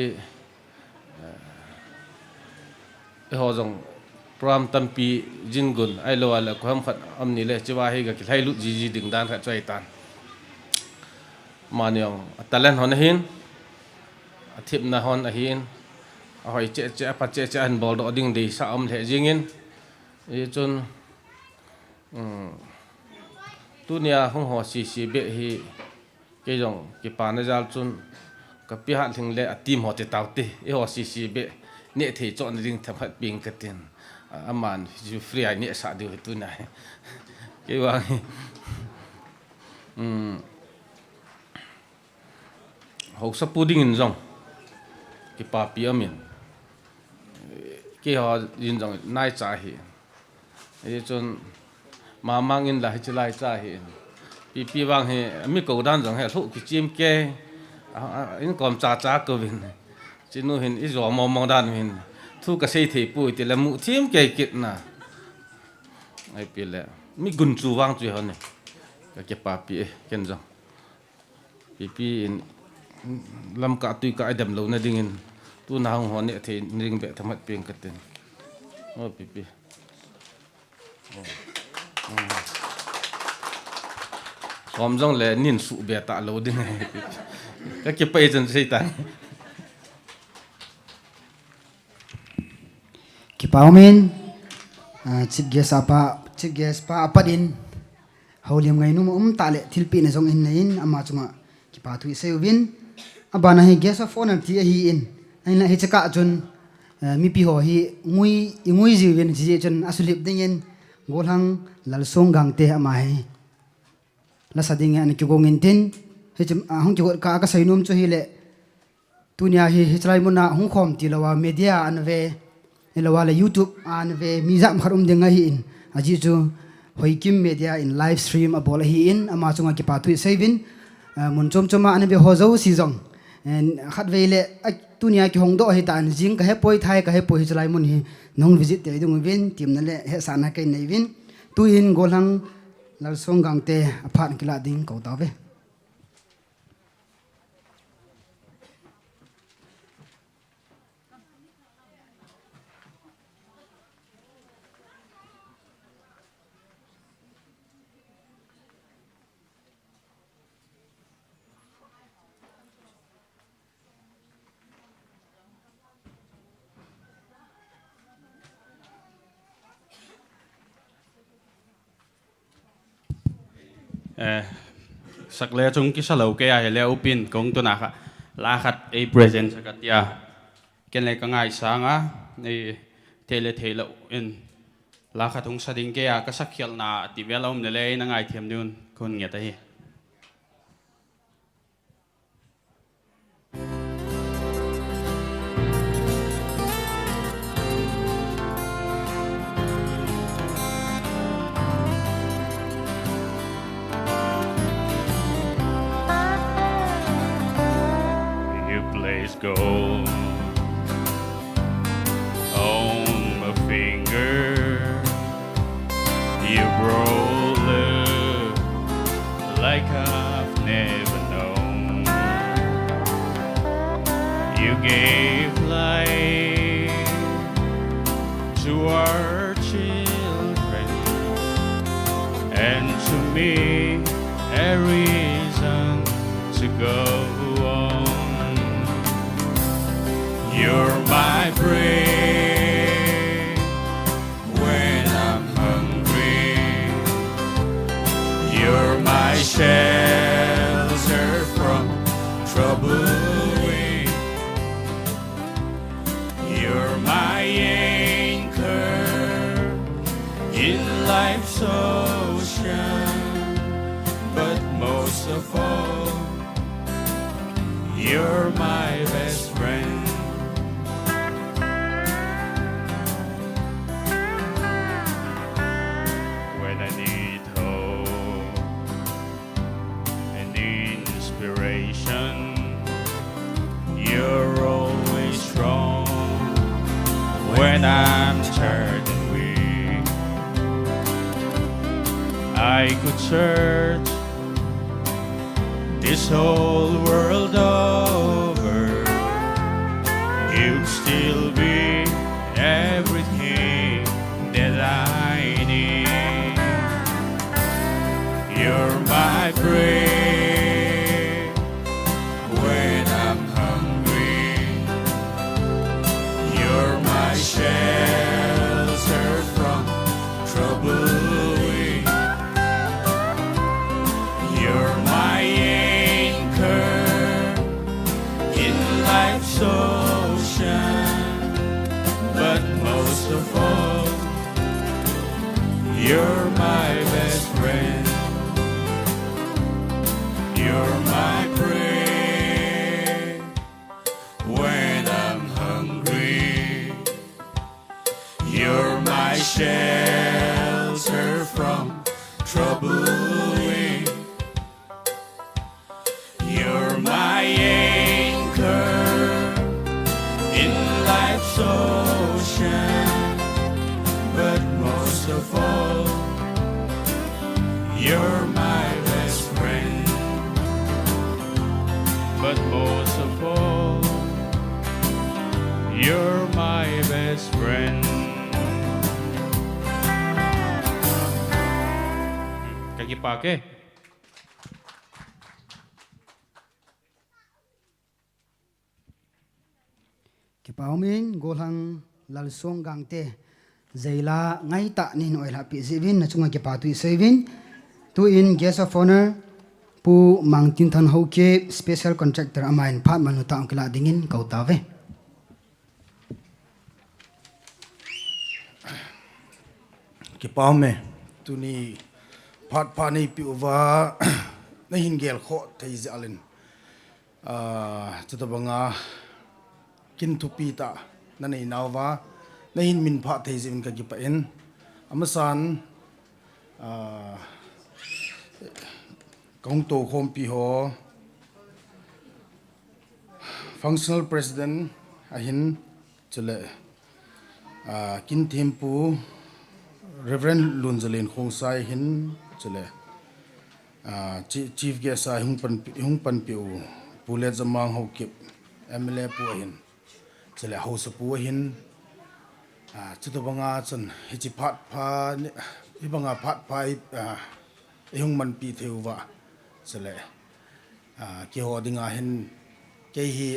ho jong pram tampi jingun ai lo ala khom khat am ni le chiwa hi ga ki thai lu ji ji ding dan kha chai tan maniong talent hon hin athip na hon a hin a hoi che che pa che che an bol do ding de sa am le jing in e chun tunia hong ho si be hi ke jong ki pa na jal chun ka pi hat thing le atim ho te taw te e ho si be ne thei chon ring tham khat ping ka tin aman ju free ai ne sa de tu na ke wa ho sa pudding in jong ki pa pi amin ke ho in jong nai cha hi e chun ma mang in la hi chilai cha hi pi wang he mi ko dan jong he thu ki chim ke in kom cha cha ko vin chinu hin i zo mong dan hin thu ka sei thei pu ti la mu thim ke kit na ai pi le mi gun chu wang chu hon ne ka ke pa pi ken jong pi in lam ka tu ka adam lo na ding in tu na hong hon ne thei ring be thamat ping ka ten o pi som jong le nin su be ta lo ding ka ke pa jen sei ta ki paumin chief guest pa apadin hauliam ngai nu ta le thilpi na jong in nein ama chunga ki pa thui seuvin abana hi guest of honor ti hi in aina hi chaka chun mi pi ho hi ngui jiwin ji chun asulip dingin golhang lalsong gangte ama hi la sading an ki gongin tin he hong ki ka sainum chu hi le tunia hi hitlai muna hong khom ti lawa media an ve lawa la YouTube an ve mizam kharum denga hi in aji chu hoikim media in live stream abol hi in ama chunga ki pathu sevin mun chom choma an be hozo si jong en khat ve le tunia ki hong do hi tan jing ka he poi thai ka he poi hitlai mun hi nong visit te dung vin tim na le he sana kai nei vin tu in golhang lalsong gangte aphat kila ding ko ta ve sắc lệ chung cái sao lâu cái ai lệ upin công tu nạc lá khát a present sắc tia cái này cái ngày sáng á này thế lâu in lá khát hung sa đinh cái cái sắc khial na ti về lâu này lệ na ngày thiêm đun con nghe thấy gold on my finger. You brought love like I've never known. You gave life to our children and to me a reason to go on. You're my bread when I'm hungry. You're my shelter from troubled wind. You're my anchor in life's ocean, but most of all, you're my best friend. When I need hope and inspiration, you're always strong. When I'm tired and weak, I could search this whole world over, you'd still be everything that I need. You're my bread when I'm hungry. You're my shelter from troubled wind. You're my anchor in life's ocean, but most of all, you're my best friend. You're my bread when I'm hungry. You're my shelter from troubled wind. You're my anchor in life's ocean, but most of all, you're my best friend. But most of all, you're my best friend. Kaki pake. Kipaumin golang lalsong gangte zaila ngai ta ni noi la pi zivin na chunga kipatu sevin to in guest of honor pu mangtin than hoke special contractor amain phat manu ta angkla dingin kautave Kipaume tuni phat pani piuwa na hingel kho thei zalin chutabanga kin thupi ta na nei nawa na hin min pha thei zin ka gipa en amasan kong to khom pi ho functional president ahin chule kin thempu Reverend Lunzalin Khongsai hin chule chief guest a hung pan piu pule zamang ho kip MLA pu hin chule house pu hin chutobanga chan hichi phat pha ibanga phat phai hung man pi theuwa chule ki ho dinga hin ke hi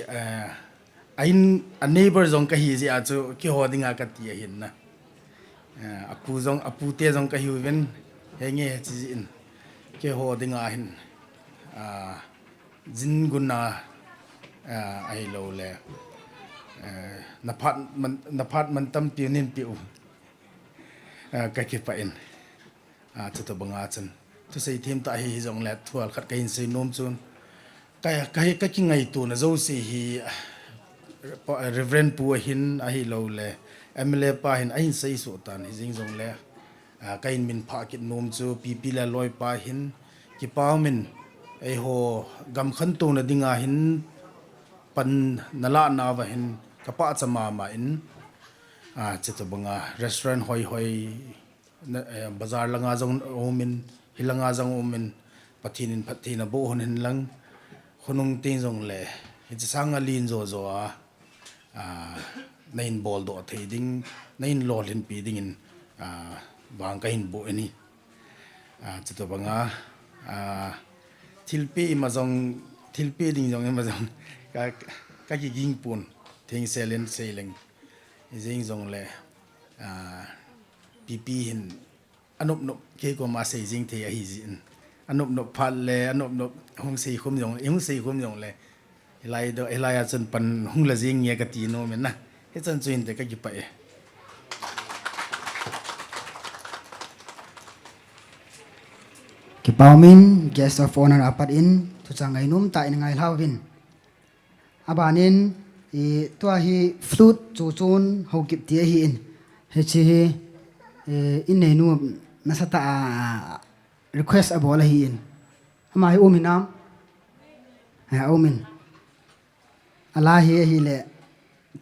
ain a neighbor zong ka hi ji a chu ki ho dinga ka ti hin na apu te zong ka hi ven henge chi in ke ho dinga hin jin gunna ai lo le na phat man tam pi nin piu ka ki pa in chuto banga chan tu sei them ta hi zong le thual khat ka in sei nom chun ka ki ngai tu na zo si hi Reverend pu hin a hi lo le MLA pa hin ain sei so tan hi jing jong le kain min pha kit nom chu PP la loi pa hin ki pa min ai ho gam khan tu na dinga hin pan nala na wa hin ka pa chama ma in cheto banga restaurant hoi bazar langa jong omin hilanga jong omin pathinin phathina bo hon hin lang khunung te jong le hi changa lin zo zo nain bol do thei ding nain lol hin pi ding in wang ka hin bo ani จุดตัวบังทิลปีมาจงทิลปีดิ่งจงมาจงก็กี่ยิงปูนทิ้งเซเลนเซลิงยิงจงเลยปีเห็นอันนบนบเกี่ยวกับมาเซจิงเทียหิจินอันนบนบพัดเลยอันนบนบหงสีคุ้มยงหงสีคุ้มยงเลยไล่ดไล่จนปันหงละจิงเงียกตีโนเหมือนนะเฮ้จนจุนแต่ก็กี่ไปki paumin guest of honor apat in tu changai num ta in ngai hlavin abanin I tua hi flute chu chun ho kip ti hi in he chi in nei nu nasata request abola hi in ama hi uminam ha umin ala hi le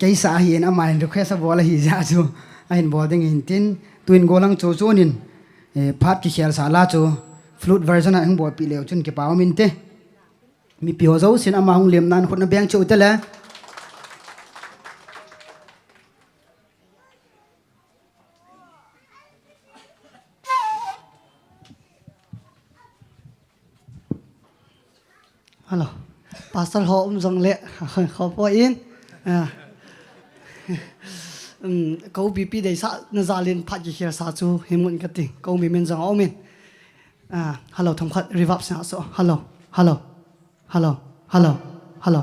kaisa hi in ama in request abola hi ja chu a in boarding in tin tuin golang chu chun in phat ki khel sala chu flute version a hing bo pi leu chun ke paumin te mi pio zo sin ama hung lem nan khotna beng chu te la hello pastor ho zong le kho po in ko bp dei sa na zalin phat ki khia sa chu himun ka ti ko mi men zong omin hello thong khat reverb sa so hello hello hello hello hello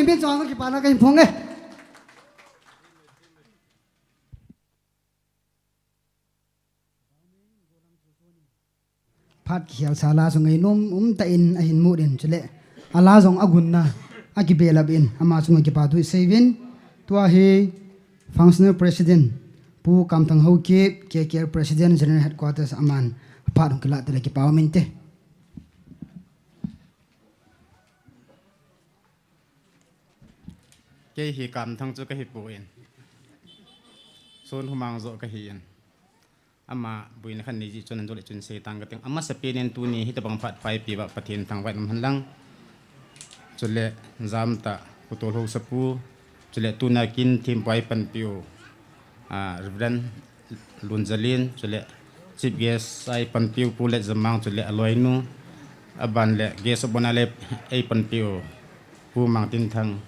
mi mi chong ki pa na ka phong e phat khial sala so ngai nom ta in a hin mu din chule ala jong agun na aki belab in ama chung ki pa du sevin tua he functional president pu kam thang ho ke KKR president general headquarters aman pa dong kila tele ki pa min te cái hi cảm thăng cho cái hi bùi xuân hôm mang rồi cái hi ama bùi này khăn này chỉ cho nên rồi chun say tăng cái tiếng ama sắp đến tu ni hít bằng phát phải pi bạc phát hiện thằng vậy nằm hành lang cho lệ giam ta cụ tổ hậu sắp pu cho lệ tu na kin team phải pan piu Reverend Lunzalin cho lệ chief guest sai pan piu pu lệ zamang cho lệ aloy nu aban lệ guest bonale ai pan piu pu mang tin thang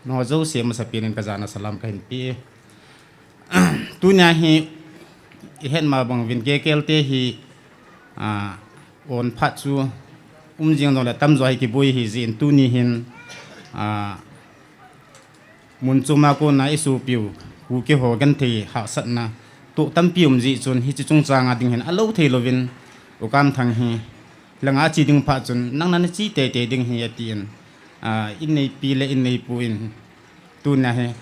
nó dấu xem mà sắp đến cái giá salam cái hình pi tu nhà hi hiện mà bằng viên kế kéo tê hi ổn phát chu riêng rồi là tâm rồi cái bùi hi diện tu ni hin muốn chung mà cô nói số biểu cú cái hồ gần thì hảo sẵn na tụ tâm biểu gì chun hi chỉ chung trang đình hin alo thì lo viên o cam thằng hi là ngã chỉ đừng phát chun năng năng chỉ tê tê đừng hi tiền in này pi lệ in này puin tu na he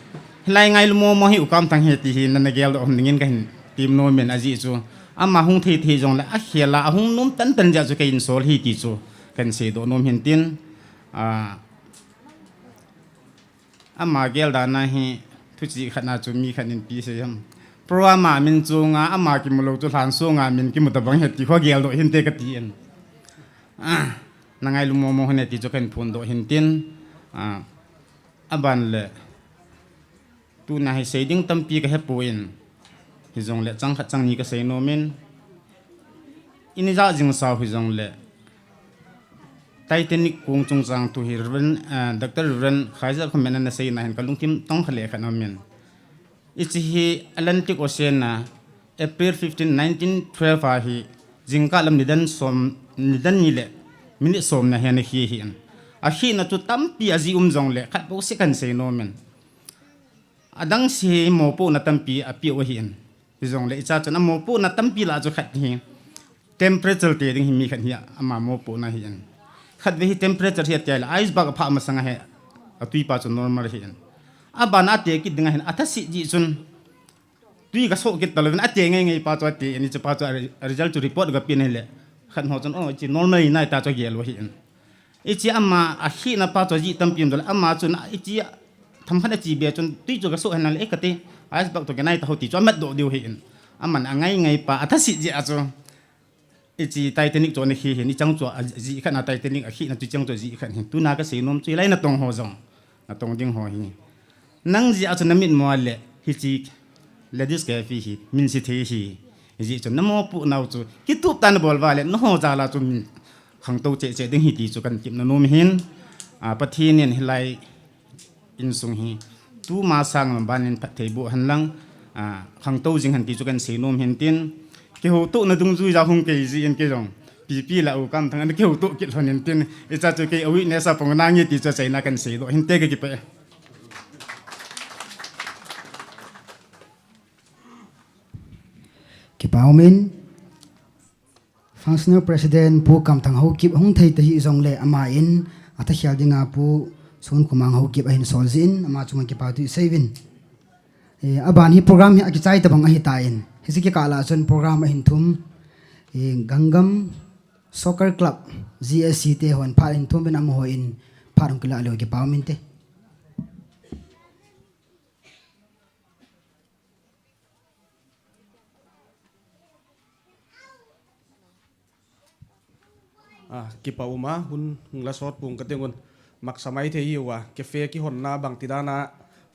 lai ngai lu mo hi ukam tang he ti hi nan gel do ngin kan tim no men aji chu ama hung thi jong la a khela hung num tan tan ja chu ke in sol hi ti chu kan se do nom hin tin ama gel da na hi thu chi khana chu mi khanin pi se yam pro ama min chu nga ama ki mulo chu than so nga min ki mutabang he ti kho gel do hin te ka ti en nangai lu mo hne ti chu kan phun do hin tin aban le tu na hi se ding tam pi ka he puin hi jong le chang khat chang ni ka se no min ini za jing sa hi jong le Titanic kung chung chang tu hi ren Dr. Ren khaiza khamen na se na hin kalung tim tong khale khan min ichi hi Atlantic Ocean na April 15 1912 hi jingka lam nidan ni le minute som na hen hi hin a hi na tu tampi azi jong le khat bo se kan se no men adang si mo po na tampi a pi o hin jong le cha chana mo po na tampi la chu khat hi temperature te ding hi mi khat hi ama mo po na hin khat ve hi temperature hi tel ice bag pha ma sanga he a tui pa chu normal hin abana te ki dinga hin athasi ji chun tui ga so ki talwen ate ngai pa chu ate ni chu pa chu result to report ga pin hele khan ho chon o chi normal ina ta chu gel wa hin ichi amma a hi na pa chu ji tampim dol amma chun ichi tham khana chi be chun tui chu ga so hanal ekate ice bag to ga nai ta hoti chu mat do diu hin amman angai pa athasi ji a chu ichi Titanic chu ni hi ni chang chu ji khana Titanic a hi na chu chang chu ji khan hi tu na ka se nom chu lai na tong ho jong na tong ding ho hi nang ji a chu na mit mo le hi chi Glady'S cafe hi min si the hi ji chu na mo pu nau chu ki tu tan bol wa le no ho za la chu min khang to che ding hi ti chu kan kim na nom hin pathi nen hi lai in sung hi tu ma sang ban in phat thei bu han lang khang to jing han ti chu kan se nom hin tin ki ho to na dung zui za hung ke ji in ke jong pi la u kam thang an ke ho to ki thon in tin e cha chu ke awi ne sa pong na ngi ti chu chai na kan se do hin te ke ki pe ki paumin functional president pu kam thang ho kip hung thei te hi zong le ama in ata khial dinga pu sun kumang ho kip a hin sol zin ama chung ki pa tu sevin aban hi program hi aki chai ta bang a hi ta in hi ki kala chon program a hin thum gangam soccer club GSC te hon pha in thum ben am ho in pharung kila lo ki paumin te kipa uma hun la sot pung katengun mak samai the hiwa cafe ki honna bang tidana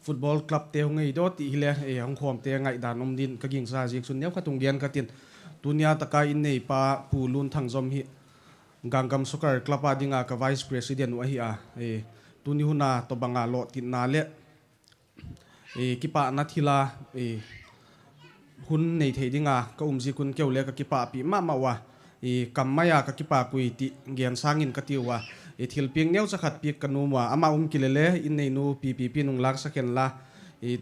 football club te ngai do ti hile e hong khom te ngai danom din ka ging sa jik sun neu khatung dian katin dunia taka in nei pa pulun thangjom hi gangam soccer club adinga ka vice president wa hi e tuni huna to banga lo tin na le e kipa na thila e hun nei thei dinga ka umji kun keule ka kipa pi ma wa e kamaya ka kipa kui ti gen sangin ka tiwa thil piang neu chakhat pi kanu ma ama kilele in nei nu PPP nung lak saken la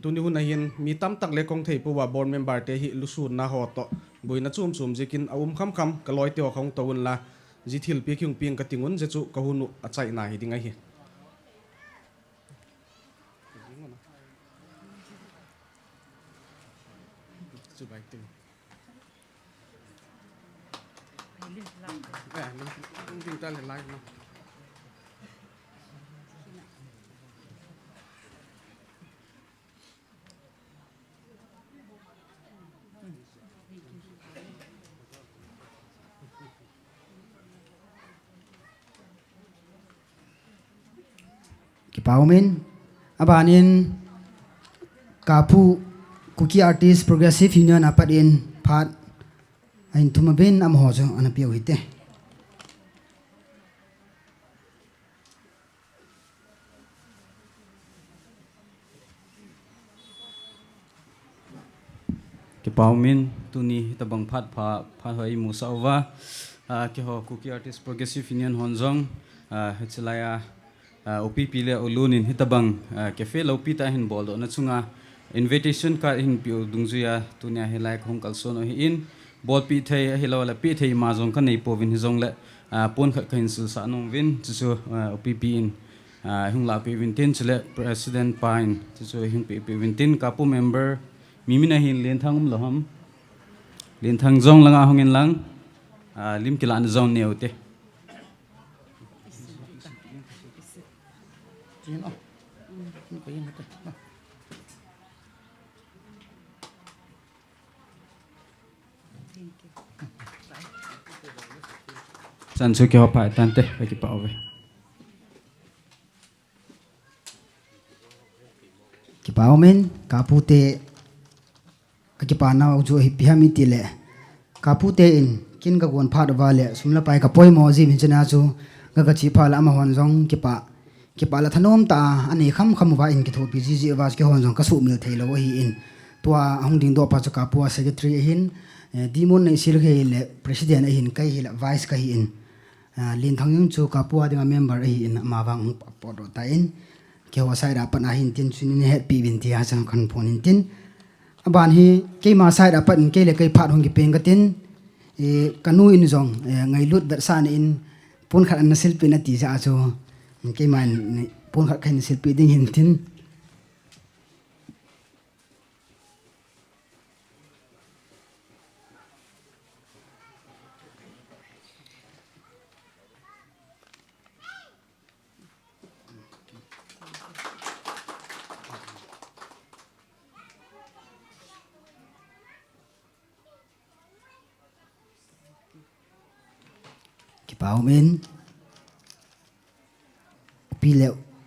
tuni hun hin mi tam tak le kong thei pu wa board member te hi lusun na ho to buina chum jikin kham kham kaloi te khong to un la ji thil pi kyung ping ka tingun je chu ka hunu achai na hi dingai hi chu bai tu linh ta lên live nó Paumin abanin kapu cookie artist progressive union apat in phat ain tumabin am ho jo anapiau hite ke paumin tuni tabang phat hoi musawa ke ho cookie artist progressive union honjong hechlaya OPP le ulunin hitabang cafe lopi ta hin bol na chunga invitation card hin piu dungzuya tunia helai khong kalson hi in bol pi thei hilo la pi thei ma jong kan nei povin hizong le pon kha khain sul sa nong win chu OPP in hung la pi win tin chule president pain chu hung pi win tin kapu member mimina hin len thangum loham len thang jong langa hongin lang lim kilan zone neute San su kyo pa tante bagi pa ove ki paumin kapute ki pa na jo hi piami tile kapute in kin ga gon phat wale sumla pai ka poi mo ji min chana chu ga chi phala ma hon jong ki pa la thanom ta ani kham wa in ki tho pi ji was ki hon jong ka su mil theilo hi in tua hong ding do pa cha ka pu secretary hin dimon nei sil he le president hin kai hi la vice kai in lin thangyung chu ka pu adinga member hi in ma wang podo ta in ke wa sai ra pa na hin tin chunin he pi bin ti ha chang khan phone in tin aban hi ke ma sai ra pa in ke le kai phat hong ki peng ka tin kanu in jong ngai lut ber san in pun khat an sil pi na ti ja chu ke man pun khat khan sil pi ding hin tin paumin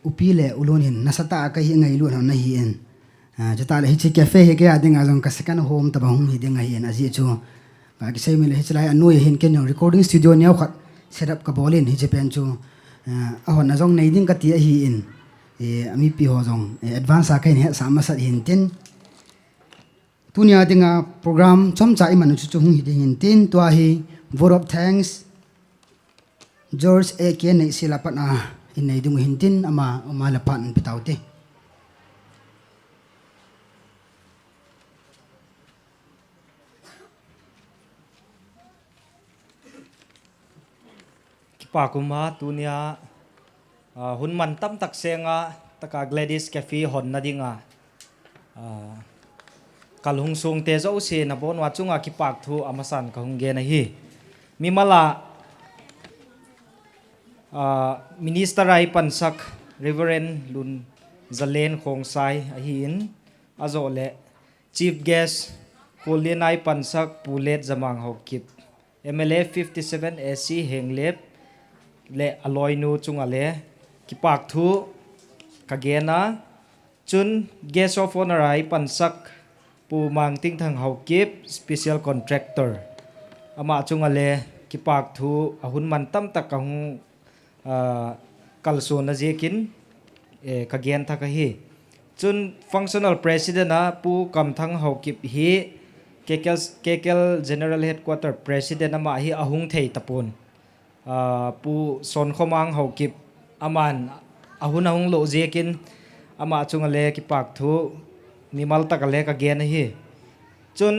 upile ulun hin nasata ka hi ngai lu na hi en jata le hi cafe he ke adinga jong ka second home ta bang hi dinga hi en aji chu ka ki sei mile hi chlai anu hin ken recording studio nyau khat setup ka bolin hi japan chu a hon na jong nei ding ka ti hi in ami pi ho jong advance a kai ne sama sat hin tin tunia dinga program chom cha i manu chu hung hi ding hin tin to hi vote of thanks George A. Kian nei sila pat na in nei dung hintin ama la pan pitauti pa kuma tunia hun man tam tak senga taka Glady'S cafe hon na dinga kalhung sung te zo se na bon wa chunga ki pak thu amasan ka hung ge na hi mi mala Minister ai pansak Reverend Lun Zalen Khongsai ahin azole Chief Guest Kolien ai pansak Pulet Zamang Hokip MLA 57 SC Henglep le aloinu chungale kipak thu kagena chun guest of honor ai pansak pu mang ting thang Hokip special contractor ama chungale kipak thu ahun man tam tak kahung kalson na jekin kagyan thaka hi chun functional president na pu kam thang Hokip hi kekel general headquarter president ama hi ahung thei tapon pu son khomang Hokip aman ahun ahung lo zekin ama chungale ki pak thu nimal takale ka gen hi chun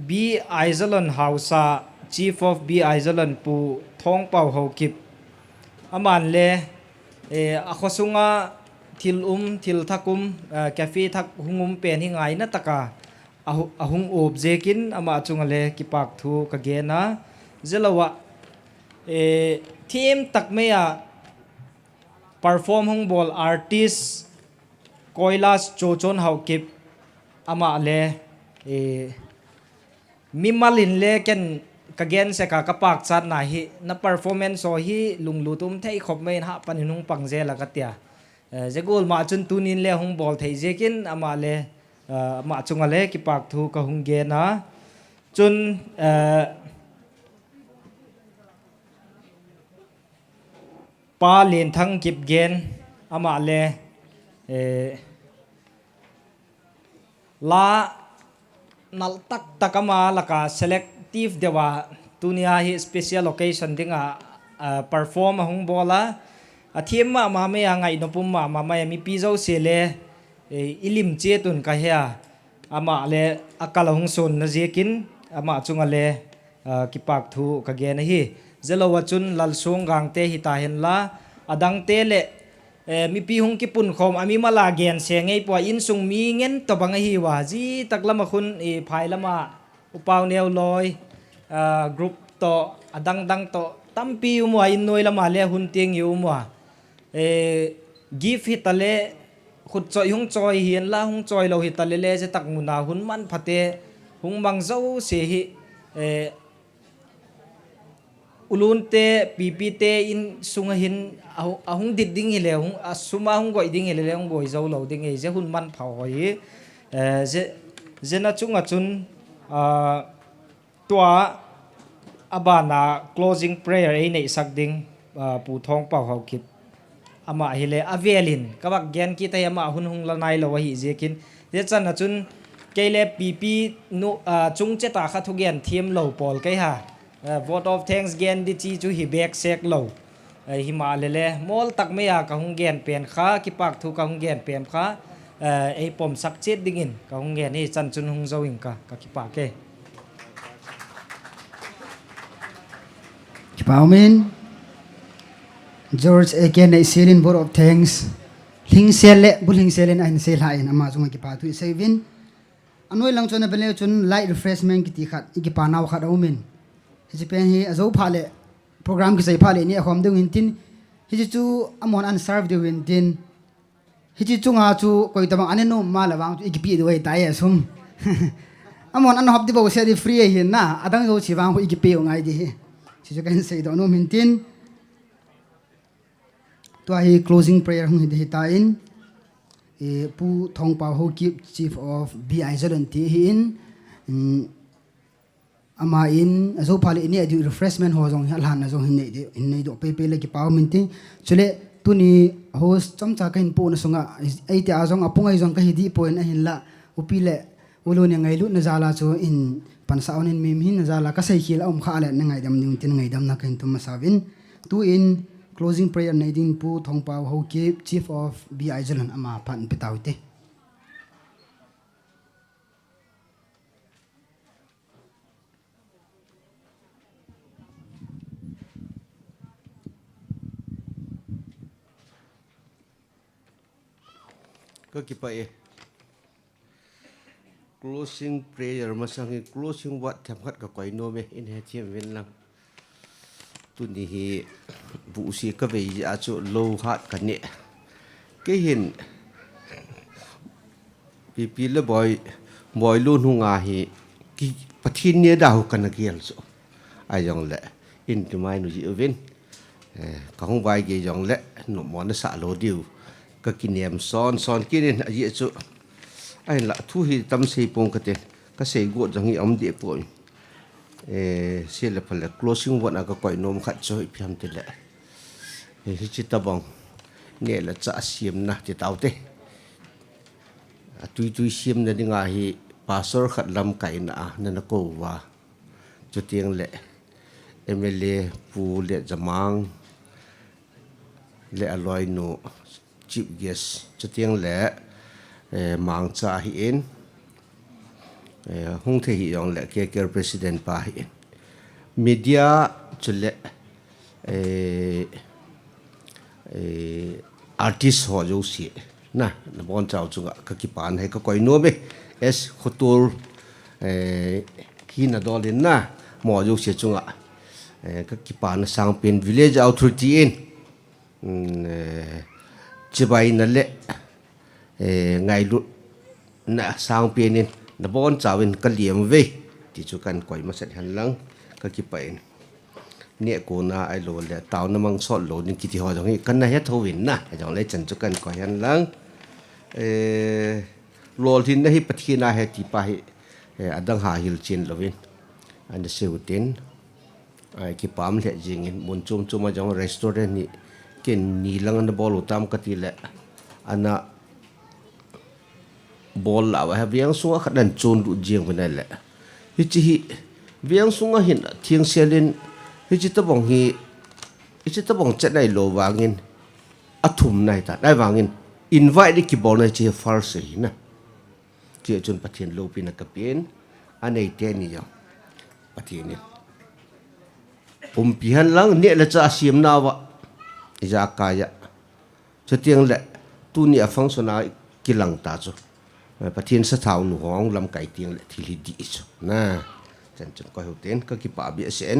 B.Aijalon Hausa Chief of B.Aijalon pu thong pau ho kip aman le akhosunga thil thil thakum cafe thak hungum pen hi ngai na taka ahung objekin ama chungale ki pak thu ka gena zelawa team takmeya perform hung ball artist koilas chochon hau kip ama le mimalin le ken kagen se ka kapak chat na hi na performance so hi lunglutum thei khop main ha paninung pangje la katia je gol ma chun tunin le hung ball thei jekin ama le ma chungale ki pak thu ka hung ge na chun pa len thang kip gen ama le la nal tak takama laka selective dewa tunia hi special occasion dinga perform hung bola athiam ma me ngai no pum ma mi pizo sele ilim che tun ka hya ama le akal hung son na jekin ama chunga le kipak thu ka ge na hi zelo wachun lal song gang te hi ta hen la adang te le mi pi hung ki pun khom ami mala gen se ngei po in sung mi ngen to bang hi wa ji taklama khun phai lama upaw neu loi group to adang dang to tampi mo in noi lama le hun ting yu mo give hitale khut choi hung choi hian la hung choi lo hitale le je tak muna hun man phate hung mang zo se hi ulun te pipi te in sunga hin ahung dit ding hi le hung asuma hung goi ding hi le hung goi zo lo ding hi je hun man phau hi je na chunga chun tua abana closing prayer ei nei sak ding pu thong pau hau kip ama hi le avelin kabak gen ki ta ama hun hung lanai lo hi jekin je chan na chun keile pipi nu chung che ta kha thu gen thiem lo pol kai ha vote of thanks gen di chi chu hi back sek lo hi ma le mol tak me ya ka hung gen pen kha ki pak thu ka hung gen pen kha ei pom sak chet dingin ka hung gen ni chan chun hung zo in ka ki pak ke Paumin George again a selin vote of thanks ling sele buling selen ain sel hain ama chunga ki patu sevin anoi lang chona bele chun light refreshment ki ti khat ki pa naw khat aumin hi pen hi azo phale program ki sai phale ni khom ding in tin hi chu amon an serve de win tin hi chunga chu koi tamang aneno ma lawang chu ikipi do ai tai asum amon an hop di bo se di free hi na adang zo chiwang ko ikipi ngai di chi kan sei do no min tin to hi closing prayer hung hi ta in pu thong pa ho ki chief of B.Aijalon ti hi in ama in azo phale ini adu refreshment ho jong halhan na jong hin nei do pe le ki paw min ti chule tuni host chamcha kain pu na sunga ai te ajong apungai jong ka hi di point a hin la upile ulo ne ngai lu na jala chu in pansa onin mim hin na jala ka sai khil om kha le na ngai dam ning tin ngai dam na kain tum masawin tu in closing prayer nei din pu thong paw ho ki chief of B.Aijalon ama pan pitawte Kipai closing prayer masangi closing wat thamkhat ka koi no me in he thiam wen lang tu ni hi bu si ka ve a chu lo hat ka ne ke hin pi le boy lu nu nga hi ki pathin ne da hu kan gel so ai jong le in tu mai nu ji wen ka hong vai ge jong le no mo na sa lo diu ka kinem son kinin aji chu ai la thu hi tam sei pong ka te ka sei go jangi am de po se le phale closing one ka koi nom khat choi phiam te le hi chi ta bong ne la cha siam na ti tau te tui siam na dinga hi pastor khat lam kai na na ko wa chu tiang le MLA pu le jamang le aloi nu chief guest chutiang le mang cha hi in hung the hi yong le ke president pa hi media chule artist ho jo si na bon chao chunga ka ki pan hai ka koi no be es khutur hi na dolin na mo jo si chunga ka ki pan sang pen village authority in chibai na le ngai lu na sang pen in na bon chawin ka liam ve ti chu kan koi ma set han lang ka ki pain ne ko na ai lo le taw na mang so lo ni ki ti ho jong hi kan na he thowin na jong le chan chu kan ko han lang lol thin na hi pathi na he ti pa hi adang ha hil chin lovin an se utin ai ki pam le jing in mun chum chuma jong restaurant ni ken ni lang na bol utam ka ti le ana bol la wa viang sunga khadan chun du jing bana le hi chi hi viang sunga hin thiang selin hi chi tabong chat dai lo wangin athum nai ta dai wangin invite ki bol na chi far se na chi chun pathian lo pin ka pin anei te ni yo pathian ni pihan lang ne la cha siam na wa ja kaya chatiang le tu ni afang sona kilang ta chu pathian sa thau nu hong lam kai tiang le thili di chu na chan chan ko hoten ka ki pa bi sen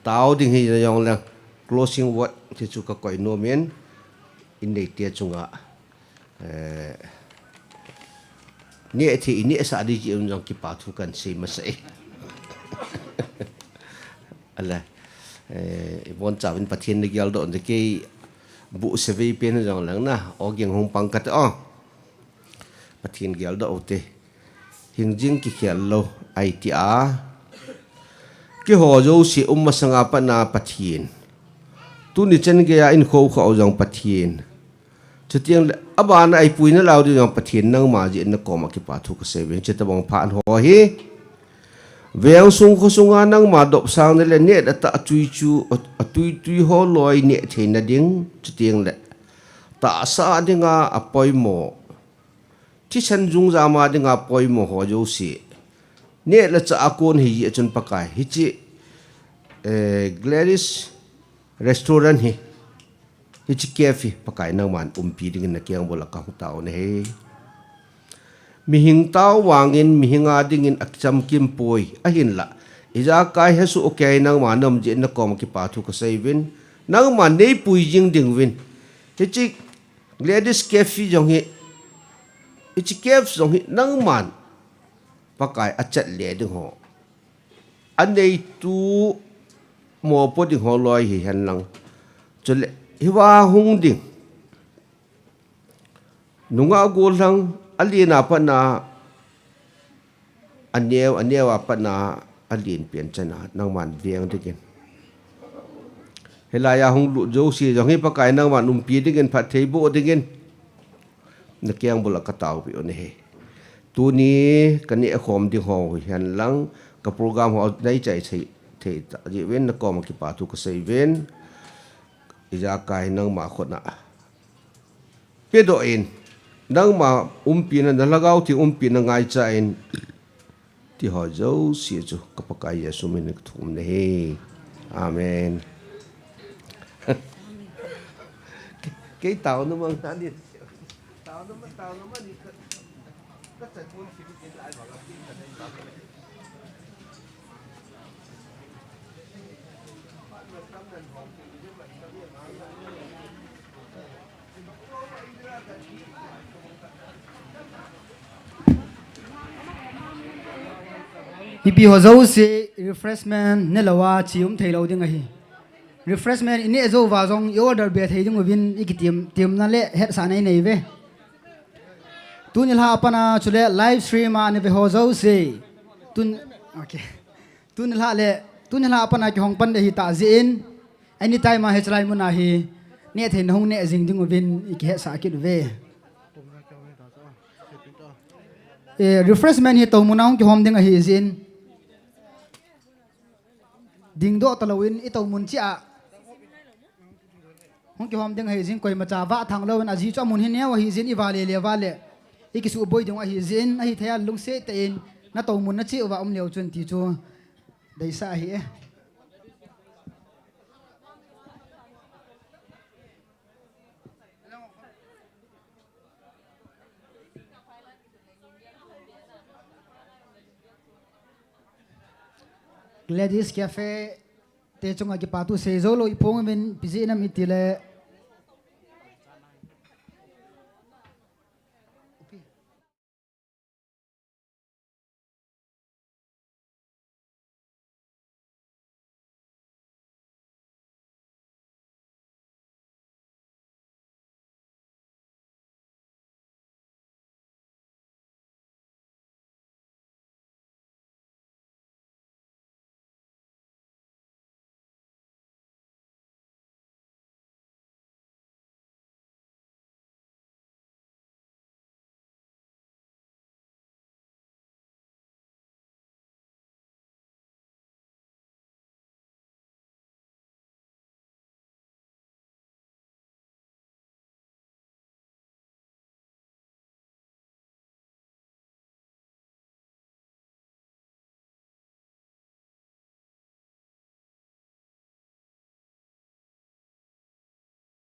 tao ding hi yong lang closing word ti chu ka koi no men in nei tia chunga ni thi ni sa di ji yong ki pa thu kan sei ma sei ala bon chawin pathian ni gyal do de ke bu se ve pen jong lang na o gyang hong pang kat o pathian gyal do te hingjing ki khial lo ai ti a ki ho jo si sanga pa na pathian tu ni chen ge ya in kho kho jong pathian chutiang abana ai puina law di jong pathian nang ma ji na ko ma ki pa thu ka se wen che ta bang phan ho hi veang sung ko sunga nang ma dop sang ne le ne da ta tui ho loi ne theina ding chutiang le ta sa dinga apoi mo chi san jung za ma dinga poi mo ho jo si ne la cha akon hi chun pakai hi chi Glady'S restaurant hi chi cafe pakai nang man pi ding na kyang bola ka taw ne he mi hing taw wangin mi hinga dingin akcham kim poi ahin la ija kai he su okay nang ma nam je na kom ki pa thu ka saivin nang ma nei pui jing ding win hi chi Glady'S cafe jong hi chi cafe jong hi nang man pakai achat le ding ho anei tu mo po ding ho loi hi han lang chule hiwa hung ding nunga go lang alina pa na anewa pa na alin pian chana nang man viang digin helaya hung lu jo si jong hi pakai nang man pi digin phat thei bo digin na kyang bula ka taw bi on he tu ni kani khom ding ho hian lang ka program ho dai chai chai thei ta ji wen na kom ki pa tu ka sei wen ija kai nang ma khona pe do in nang ma pi na lagaw ti pi na ngai cha in ti ho jo si chu ka pa kai yesu min thum ne he amen cái tàu nó mang ta đi tàu nó đi các thầy quân thì đi lại bảo là tin là đây bảo là Ipi ho zo si refreshment ne lawa chium thei lo ding a hi refreshment ini zo wa zong order be thei ding win ikitim tim na le het sa nei nei ve tun la apana chule live stream an ve ho zo si tun okay tun la apana ki hong pan de hi ta zin anytime ma he chlai mun a hi ne thei nong ne jing ding win ik het sa kit ve refreshment hi to munang ki hom ding a hi zin ding do talawin ito mun chi a hong ki hom ding hei jin koi ma cha wa thang lo na ji cho mun hin ne wa hi jin i wa le i ki su boi ding wa hi jin a hi thaya lung se te in na to mun na chi wa leo chun ti chu dei sa hi e Glady'S Cafe te chunga ki patu se zo lo ipong min pizina mitile